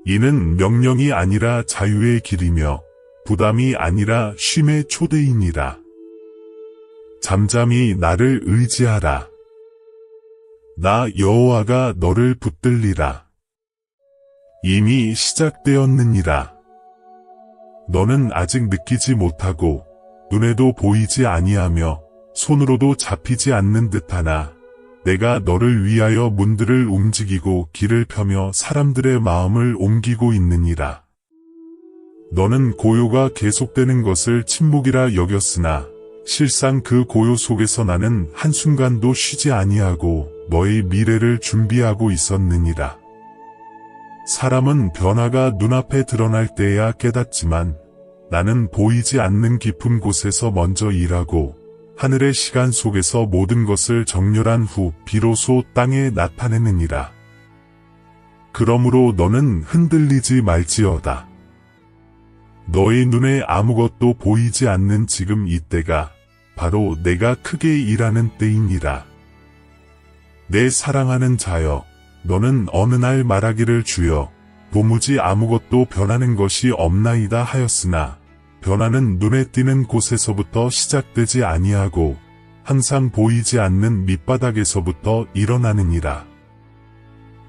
이는 명령이 아니라 자유의 길이며 부담이 아니라 쉼의 초대이니라. 잠잠히 나를 의지하라. 나 여호와가 너를 붙들리라. 이미 시작되었느니라. 너는 아직 느끼지 못하고 눈에도 보이지 아니하며 손으로도 잡히지 않는 듯하나 내가 너를 위하여 문들을 움직이고 길을 펴며 사람들의 마음을 옮기고 있느니라. 너는 고요가 계속되는 것을 침묵이라 여겼으나 실상 그 고요 속에서 나는 한순간도 쉬지 아니하고 너의 미래를 준비하고 있었느니라. 사람은 변화가 눈앞에 드러날 때야 깨닫지만 나는 보이지 않는 깊은 곳에서 먼저 일하고 하늘의 시간 속에서 모든 것을 정렬한 후 비로소 땅에 나타내느니라. 그러므로 너는 흔들리지 말지어다. 너의 눈에 아무것도 보이지 않는 지금 이때가 바로 내가 크게 일하는 때이니라. 내 사랑하는 자여, 너는 어느 날 말하기를 주여, 도무지 아무것도 변하는 것이 없나이다 하였으나 변화는 눈에 띄는 곳에서부터 시작되지 아니하고 항상 보이지 않는 밑바닥에서부터 일어나느니라.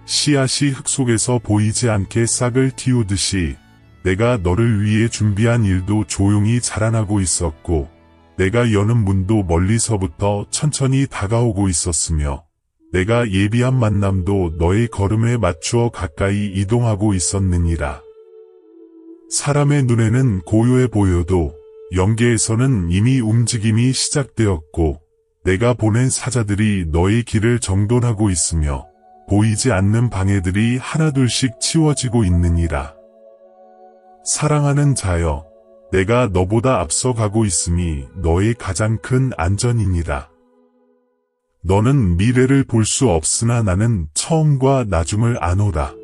씨앗이 흙 속에서 보이지 않게 싹을 틔우듯이 내가 너를 위해 준비한 일도 조용히 자라나고 있었고 내가 여는 문도 멀리서부터 천천히 다가오고 있었으며 내가 예비한 만남도 너의 걸음에 맞추어 가까이 이동하고 있었느니라. 사람의 눈에는 고요해 보여도 영계에서는 이미 움직임이 시작되었고 내가 보낸 사자들이 너의 길을 정돈하고 있으며 보이지 않는 방해들이 하나둘씩 치워지고 있느니라. 사랑하는 자여, 내가 너보다 앞서 가고 있음이 너의 가장 큰 안전이니라. 너는 미래를 볼 수 없으나 나는 처음과 나중을 아노라.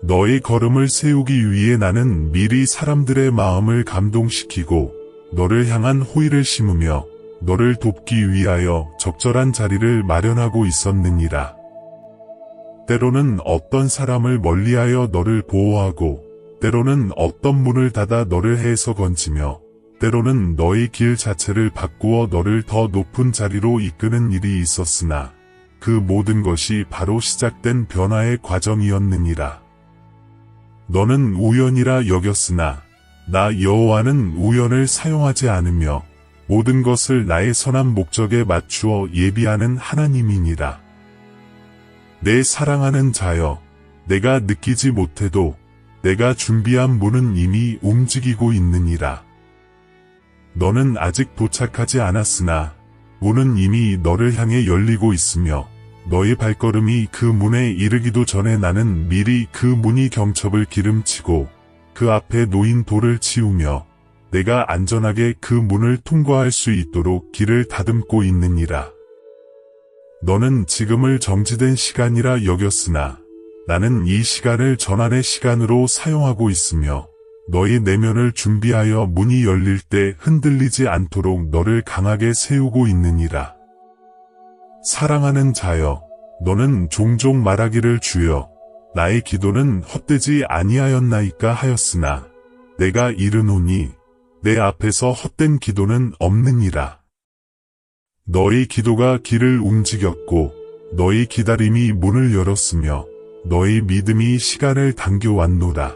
너의 걸음을 세우기 위해 나는 미리 사람들의 마음을 감동시키고 너를 향한 호의를 심으며 너를 돕기 위하여 적절한 자리를 마련하고 있었느니라. 때로는 어떤 사람을 멀리하여 너를 보호하고, 때로는 어떤 문을 닫아 너를 해에서 건지며, 때로는 너의 길 자체를 바꾸어 너를 더 높은 자리로 이끄는 일이 있었으나, 그 모든 것이 바로 시작된 변화의 과정이었느니라. 너는 우연이라 여겼으나, 나 여호와는 우연을 사용하지 않으며, 모든 것을 나의 선한 목적에 맞추어 예비하는 하나님이니라. 내 사랑하는 자여, 내가 느끼지 못해도 내가 준비한 문은 이미 움직이고 있느니라. 너는 아직 도착하지 않았으나 문은 이미 너를 향해 열리고 있으며 너의 발걸음이 그 문에 이르기도 전에 나는 미리 그 문이 경첩을 기름치고 그 앞에 놓인 돌을 치우며 내가 안전하게 그 문을 통과할 수 있도록 길을 다듬고 있느니라. 너는 지금을 정지된 시간이라 여겼으나 나는 이 시간을 전환의 시간으로 사용하고 있으며 너의 내면을 준비하여 문이 열릴 때 흔들리지 않도록 너를 강하게 세우고 있느니라. 사랑하는 자여, 너는 종종 말하기를 주여, 나의 기도는 헛되지 아니하였나이까 하였으나 내가 이르노니 내 앞에서 헛된 기도는 없느니라. 너의 기도가 길을 움직였고 너의 기다림이 문을 열었으며 너의 믿음이 시간을 당겨왔노라.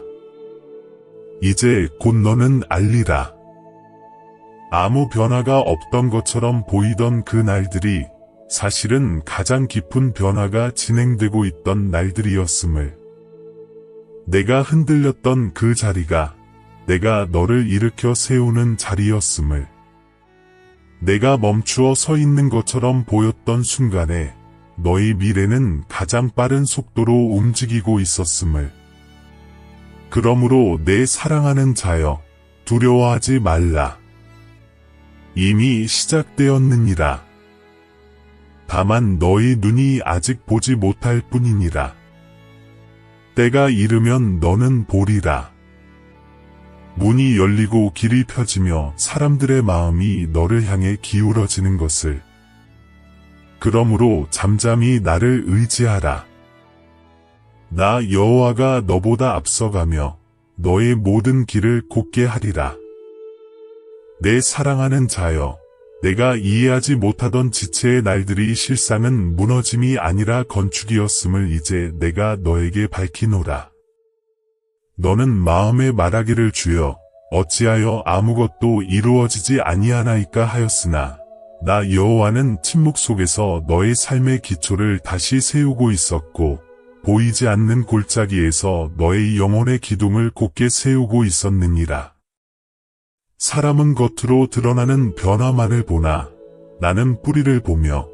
이제 곧 너는 알리라. 아무 변화가 없던 것처럼 보이던 그 날들이 사실은 가장 깊은 변화가 진행되고 있던 날들이었음을. 내가 흔들렸던 그 자리가 내가 너를 일으켜 세우는 자리였음을. 내가 멈추어 서 있는 것처럼 보였던 순간에 너의 미래는 가장 빠른 속도로 움직이고 있었음을. 그러므로 내 사랑하는 자여, 두려워하지 말라. 이미 시작되었느니라. 다만 너의 눈이 아직 보지 못할 뿐이니라. 때가 이르면 너는 보리라. 문이 열리고 길이 펴지며 사람들의 마음이 너를 향해 기울어지는 것을. 그러므로 잠잠히 나를 의지하라. 나 여호와가 너보다 앞서가며 너의 모든 길을 곧게 하리라. 내 사랑하는 자여, 내가 이해하지 못하던 지체의 날들이 실상은 무너짐이 아니라 건축이었음을 이제 내가 너에게 밝히노라. 너는 마음에 말하기를 주여, 어찌하여 아무것도 이루어지지 아니하나이까 하였으나 나 여호와는 침묵 속에서 너의 삶의 기초를 다시 세우고 있었고 보이지 않는 골짜기에서 너의 영혼의 기둥을 곧게 세우고 있었느니라. 사람은 겉으로 드러나는 변화만을 보나 나는 뿌리를 보며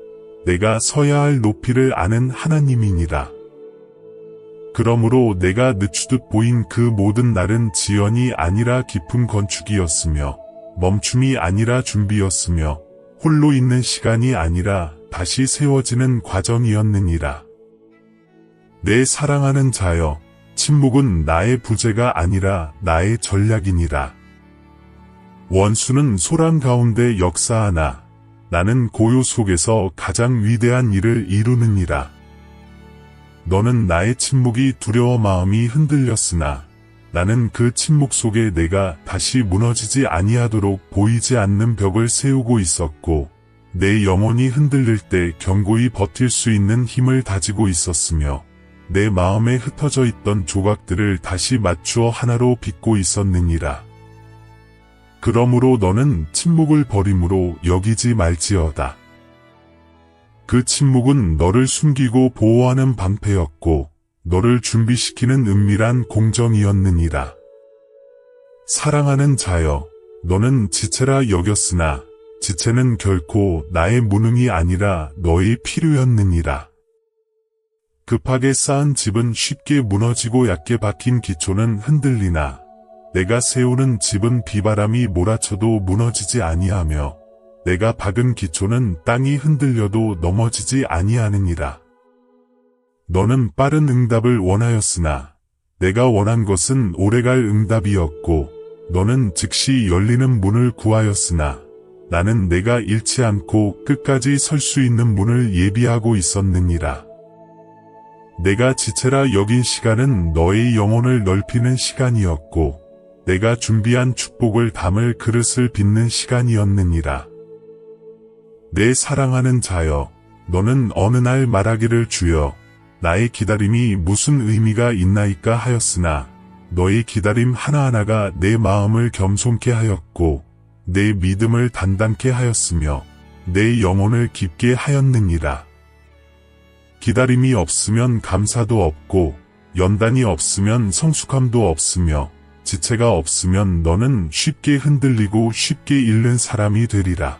내가 서야 할 높이를 아는 하나님이니라. 그러므로 내가 늦추듯 보인 그 모든 날은 지연이 아니라 깊은 건축이었으며 멈춤이 아니라 준비였으며 홀로 있는 시간이 아니라 다시 세워지는 과정이었느니라. 내 사랑하는 자여, 침묵은 나의 부재가 아니라 나의 전략이니라. 원수는 소란 가운데 역사하나 나는 고요 속에서 가장 위대한 일을 이루느니라. 너는 나의 침묵이 두려워 마음이 흔들렸으나 나는 그 침묵 속에 내가 다시 무너지지 아니하도록 보이지 않는 벽을 세우고 있었고 내 영혼이 흔들릴 때 견고히 버틸 수 있는 힘을 다지고 있었으며 내 마음에 흩어져 있던 조각들을 다시 맞추어 하나로 빚고 있었느니라. 그러므로 너는 침묵을 버림으로 여기지 말지어다. 그 침묵은 너를 숨기고 보호하는 방패였고 너를 준비시키는 은밀한 공정이었느니라. 사랑하는 자여, 너는 지체라 여겼으나 지체는 결코 나의 무능이 아니라 너의 필요였느니라. 급하게 쌓은 집은 쉽게 무너지고 얕게 박힌 기초는 흔들리나 내가 세우는 집은 비바람이 몰아쳐도 무너지지 아니하며 내가 박은 기초는 땅이 흔들려도 넘어지지 아니하느니라. 너는 빠른 응답을 원하였으나 내가 원한 것은 오래갈 응답이었고 너는 즉시 열리는 문을 구하였으나 나는 내가 잃지 않고 끝까지 설 수 있는 문을 예비하고 있었느니라. 내가 지체라 여긴 시간은 너의 영혼을 넓히는 시간이었고 내가 준비한 축복을 담을 그릇을 빚는 시간이었느니라. 내 사랑하는 자여, 너는 어느 날 말하기를 주여, 나의 기다림이 무슨 의미가 있나이까 하였으나 너의 기다림 하나하나가 내 마음을 겸손케 하였고 내 믿음을 단단케 하였으며 내 영혼을 깊게 하였느니라. 기다림이 없으면 감사도 없고 연단이 없으면 성숙함도 없으며 지체가 없으면 너는 쉽게 흔들리고 쉽게 잃는 사람이 되리라.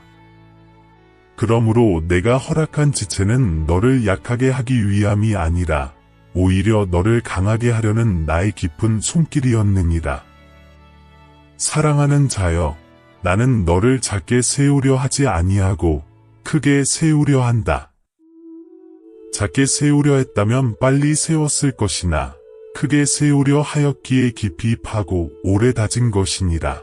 그러므로 내가 허락한 지체는 너를 약하게 하기 위함이 아니라 오히려 너를 강하게 하려는 나의 깊은 손길이었느니라. 사랑하는 자여, 나는 너를 작게 세우려 하지 아니하고 크게 세우려 한다. 작게 세우려 했다면 빨리 세웠을 것이나 크게 세우려 하였기에 깊이 파고 오래 다진 것이니라.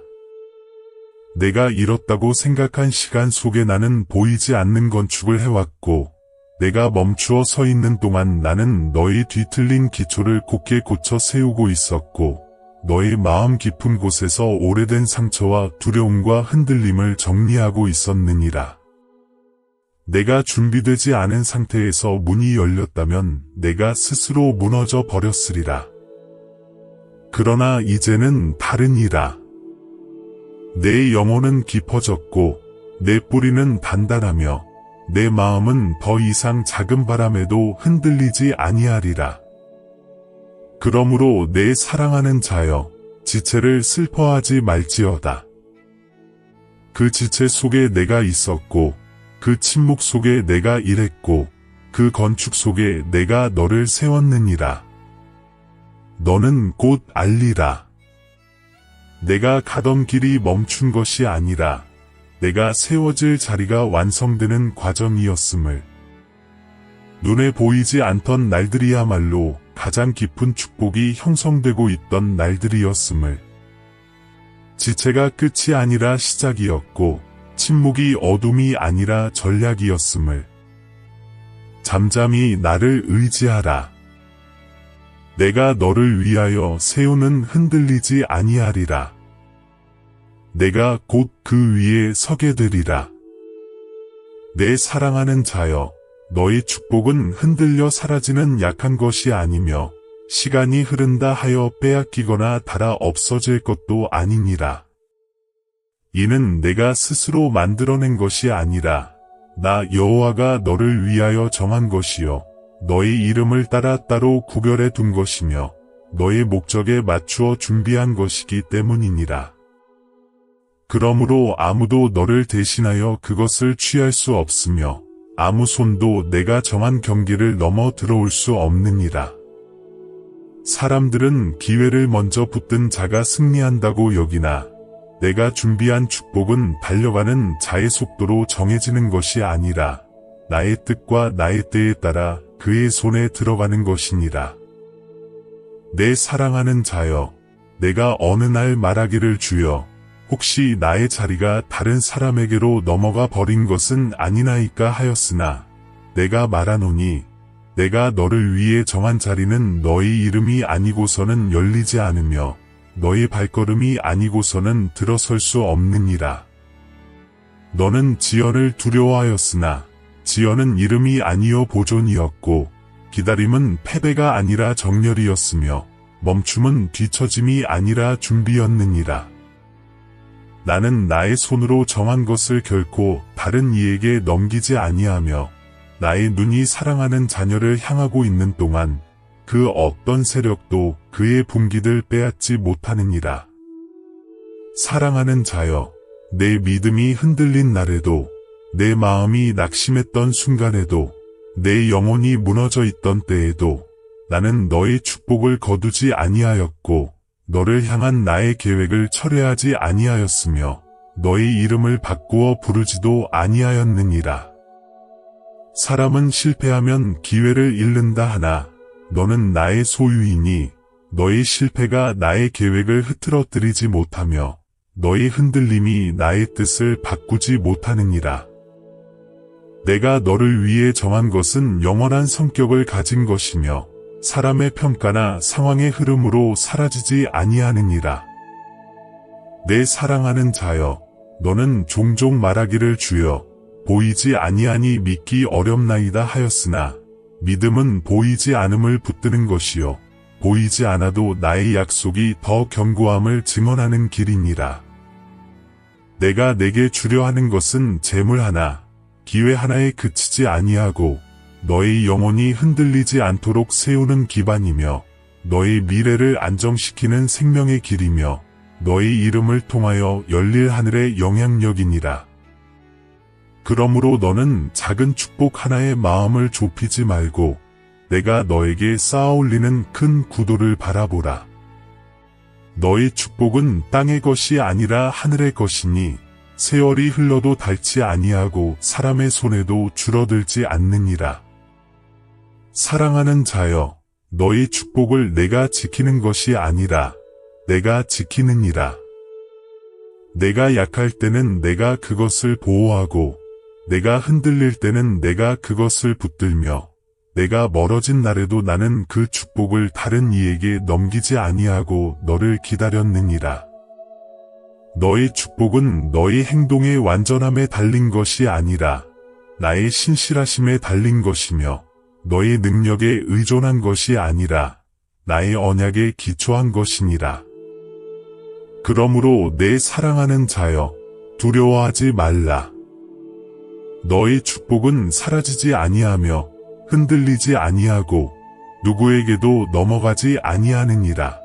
내가 이렇다고 생각한 시간 속에 나는 보이지 않는 건축을 해왔고 내가 멈추어 서 있는 동안 나는 너의 뒤틀린 기초를 곧게 고쳐 세우고 있었고 너의 마음 깊은 곳에서 오래된 상처와 두려움과 흔들림을 정리하고 있었느니라. 내가 준비되지 않은 상태에서 문이 열렸다면 내가 스스로 무너져 버렸으리라. 그러나 이제는 다르니라. 내 영혼은 깊어졌고 내 뿌리는 단단하며 내 마음은 더 이상 작은 바람에도 흔들리지 아니하리라. 그러므로 내 사랑하는 자여, 지체를 슬퍼하지 말지어다. 그 지체 속에 내가 있었고 그 침묵 속에 내가 일했고 그 건축 속에 내가 너를 세웠느니라. 너는 곧 알리라. 내가 가던 길이 멈춘 것이 아니라 내가 세워질 자리가 완성되는 과정이었음을. 눈에 보이지 않던 날들이야말로 가장 깊은 축복이 형성되고 있던 날들이었음을. 지체가 끝이 아니라 시작이었고 침묵이 어둠이 아니라 전략이었음을. 잠잠히 나를 의지하라. 내가 너를 위하여 세우는 흔들리지 아니하리라. 내가 곧 그 위에 서게 되리라. 내 사랑하는 자여, 너의 축복은 흔들려 사라지는 약한 것이 아니며 시간이 흐른다 하여 빼앗기거나 닳아 없어질 것도 아니니라. 이는 내가 스스로 만들어낸 것이 아니라 나 여호와가 너를 위하여 정한 것이요 너의 이름을 따라 따로 구별해 둔 것이며 너의 목적에 맞추어 준비한 것이기 때문이니라. 그러므로 아무도 너를 대신하여 그것을 취할 수 없으며 아무 손도 내가 정한 경계를 넘어 들어올 수 없느니라. 사람들은 기회를 먼저 붙든 자가 승리한다고 여기나 내가 준비한 축복은 달려가는 자의 속도로 정해지는 것이 아니라 나의 뜻과 나의 때에 따라 그의 손에 들어가는 것이니라. 내 사랑하는 자여, 내가 어느 날 말하기를 주여, 혹시 나의 자리가 다른 사람에게로 넘어가 버린 것은 아니나이까 하였으나 내가 말하노니 내가 너를 위해 정한 자리는 너의 이름이 아니고서는 열리지 않으며 너의 발걸음이 아니고서는 들어설 수 없느니라. 너는 지연을 두려워하였으나 지연은 이름이 아니요 보존이었고 기다림은 패배가 아니라 정렬이었으며 멈춤은 뒤처짐이 아니라 준비였느니라. 나는 나의 손으로 정한 것을 결코 다른 이에게 넘기지 아니하며 나의 눈이 사랑하는 자녀를 향하고 있는 동안 그 어떤 세력도 그의 분기들 빼앗지 못하느니라. 사랑하는 자여, 내 믿음이 흔들린 날에도 내 마음이 낙심했던 순간에도 내 영혼이 무너져 있던 때에도 나는 너의 축복을 거두지 아니하였고 너를 향한 나의 계획을 철회하지 아니하였으며 너의 이름을 바꾸어 부르지도 아니하였느니라. 사람은 실패하면 기회를 잃는다 하나 너는 나의 소유이니 너의 실패가 나의 계획을 흐트러뜨리지 못하며 너의 흔들림이 나의 뜻을 바꾸지 못하느니라. 내가 너를 위해 정한 것은 영원한 성격을 가진 것이며 사람의 평가나 상황의 흐름으로 사라지지 아니하느니라. 내 사랑하는 자여, 너는 종종 말하기를 주여, 보이지 아니하니 믿기 어렵나이다 하였으나, 믿음은 보이지 않음을 붙드는 것이요, 보이지 않아도 나의 약속이 더 견고함을 증언하는 길이니라. 내가 내게 주려 하는 것은 재물 하나, 기회 하나에 그치지 아니하고, 너의 영혼이 흔들리지 않도록 세우는 기반이며, 너의 미래를 안정시키는 생명의 길이며, 너의 이름을 통하여 열릴 하늘의 영향력이니라. 그러므로 너는 작은 축복 하나에 마음을 좁히지 말고, 내가 너에게 쌓아 올리는 큰 구도를 바라보라. 너의 축복은 땅의 것이 아니라 하늘의 것이니, 세월이 흘러도 닳지 아니하고 사람의 손에도 줄어들지 않느니라. 사랑하는 자여, 너의 축복을 내가 지키는 것이 아니라 내가 지키느니라. 내가 약할 때는 내가 그것을 보호하고 내가 흔들릴 때는 내가 그것을 붙들며 내가 멀어진 날에도 나는 그 축복을 다른 이에게 넘기지 아니하고 너를 기다렸느니라. 너의 축복은 너의 행동의 완전함에 달린 것이 아니라 나의 신실하심에 달린 것이며 너의 능력에 의존한 것이 아니라 나의 언약에 기초한 것이니라. 그러므로 내 사랑하는 자여, 두려워하지 말라. 너의 축복은 사라지지 아니하며 흔들리지 아니하고 누구에게도 넘어가지 아니하느니라.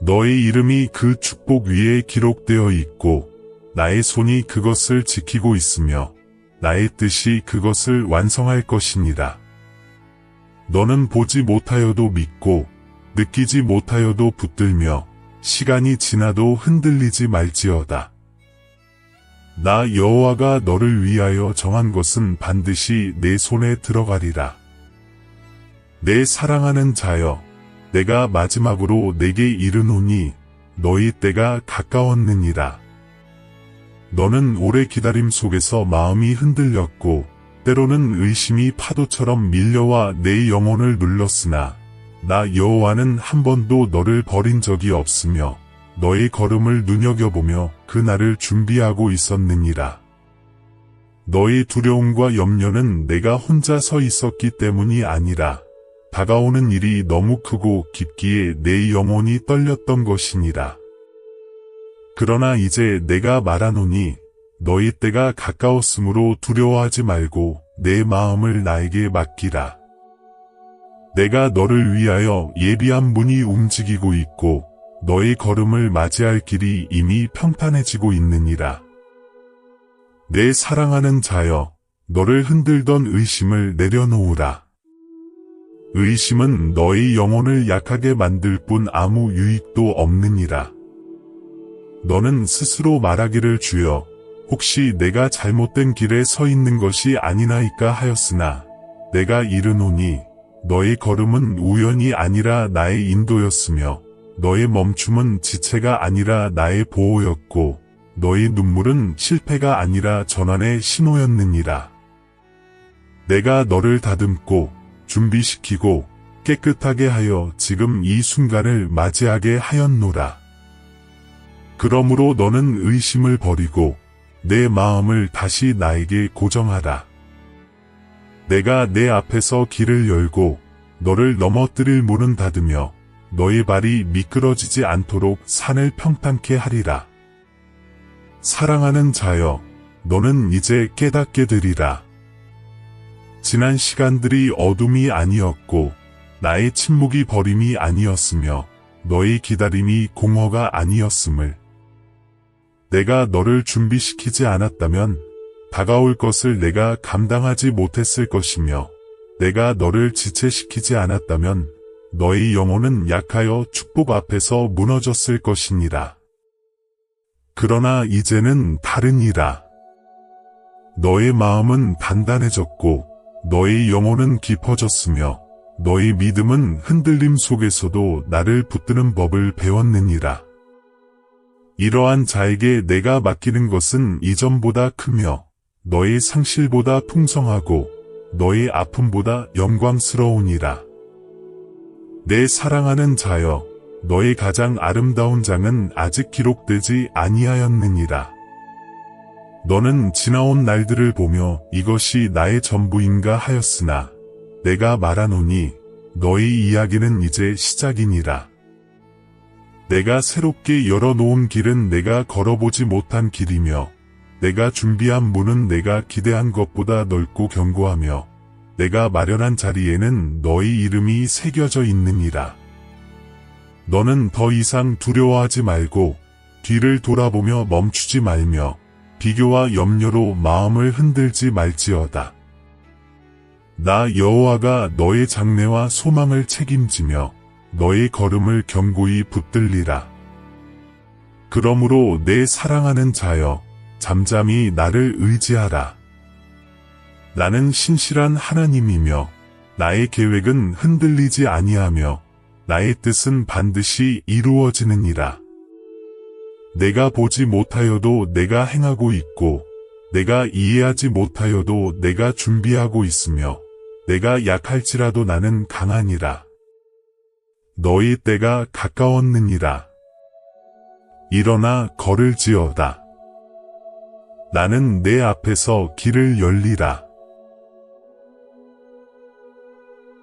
너의 이름이 그 축복 위에 기록되어 있고 나의 손이 그것을 지키고 있으며 나의 뜻이 그것을 완성할 것이니라. 너는 보지 못하여도 믿고 느끼지 못하여도 붙들며 시간이 지나도 흔들리지 말지어다. 나 여호와가 너를 위하여 정한 것은 반드시 내 손에 들어가리라. 내 사랑하는 자여, 내가 마지막으로 내게 이르노니 너희 때가 가까웠느니라. 너는 오래 기다림 속에서 마음이 흔들렸고 때로는 의심이 파도처럼 밀려와 내 영혼을 눌렀으나 나 여호와는 한 번도 너를 버린 적이 없으며 너의 걸음을 눈여겨보며 그 날을 준비하고 있었느니라. 너의 두려움과 염려는 내가 혼자 서 있었기 때문이 아니라 다가오는 일이 너무 크고 깊기에 내 영혼이 떨렸던 것이니라. 그러나 이제 내가 말하노니 너희 때가 가까웠으므로 두려워하지 말고 내 마음을 나에게 맡기라. 내가 너를 위하여 예비한 문이 움직이고 있고 너의 걸음을 맞이할 길이 이미 평탄해지고 있느니라. 내 사랑하는 자여, 너를 흔들던 의심을 내려놓으라. 의심은 너의 영혼을 약하게 만들 뿐 아무 유익도 없느니라. 너는 스스로 말하기를 주여, 혹시 내가 잘못된 길에 서 있는 것이 아니나이까 하였으나 내가 이르노니 너의 걸음은 우연이 아니라 나의 인도였으며 너의 멈춤은 지체가 아니라 나의 보호였고 너의 눈물은 실패가 아니라 전환의 신호였느니라. 내가 너를 다듬고 준비시키고 깨끗하게 하여 지금 이 순간을 맞이하게 하였노라. 그러므로 너는 의심을 버리고 내 마음을 다시 나에게 고정하라. 내가 내 앞에서 길을 열고 너를 넘어뜨릴 문은 닫으며 너의 발이 미끄러지지 않도록 산을 평탄케 하리라. 사랑하는 자여, 너는 이제 깨닫게 되리라. 지난 시간들이 어둠이 아니었고 나의 침묵이 버림이 아니었으며 너의 기다림이 공허가 아니었음을. 내가 너를 준비시키지 않았다면 다가올 것을 내가 감당하지 못했을 것이며 내가 너를 지체시키지 않았다면 너의 영혼은 약하여 축복 앞에서 무너졌을 것이니라. 그러나 이제는 다르니라. 너의 마음은 단단해졌고 너의 영혼은 깊어졌으며 너의 믿음은 흔들림 속에서도 나를 붙드는 법을 배웠느니라. 이러한 자에게 내가 맡기는 것은 이전보다 크며 너의 상실보다 풍성하고 너의 아픔보다 영광스러우니라. 내 사랑하는 자여, 너의 가장 아름다운 장은 아직 기록되지 아니하였느니라. 너는 지나온 날들을 보며 이것이 나의 전부인가 하였으나 내가 말하노니 너의 이야기는 이제 시작이니라. 내가 새롭게 열어놓은 길은 내가 걸어보지 못한 길이며 내가 준비한 문은 내가 기대한 것보다 넓고 견고하며 내가 마련한 자리에는 너의 이름이 새겨져 있느니라. 너는 더 이상 두려워하지 말고 뒤를 돌아보며 멈추지 말며 비교와 염려로 마음을 흔들지 말지어다. 나 여호와가 너의 장래와 소망을 책임지며 너의 걸음을 견고히 붙들리라. 그러므로 내 사랑하는 자여, 잠잠히 나를 의지하라. 나는 신실한 하나님이며 나의 계획은 흔들리지 아니하며 나의 뜻은 반드시 이루어지느니라. 내가 보지 못하여도 내가 행하고 있고 내가 이해하지 못하여도 내가 준비하고 있으며 내가 약할지라도 나는 강하니라. 너희 때가 가까웠느니라. 일어나 걸을지어다. 나는 내 앞에서 길을 열리라.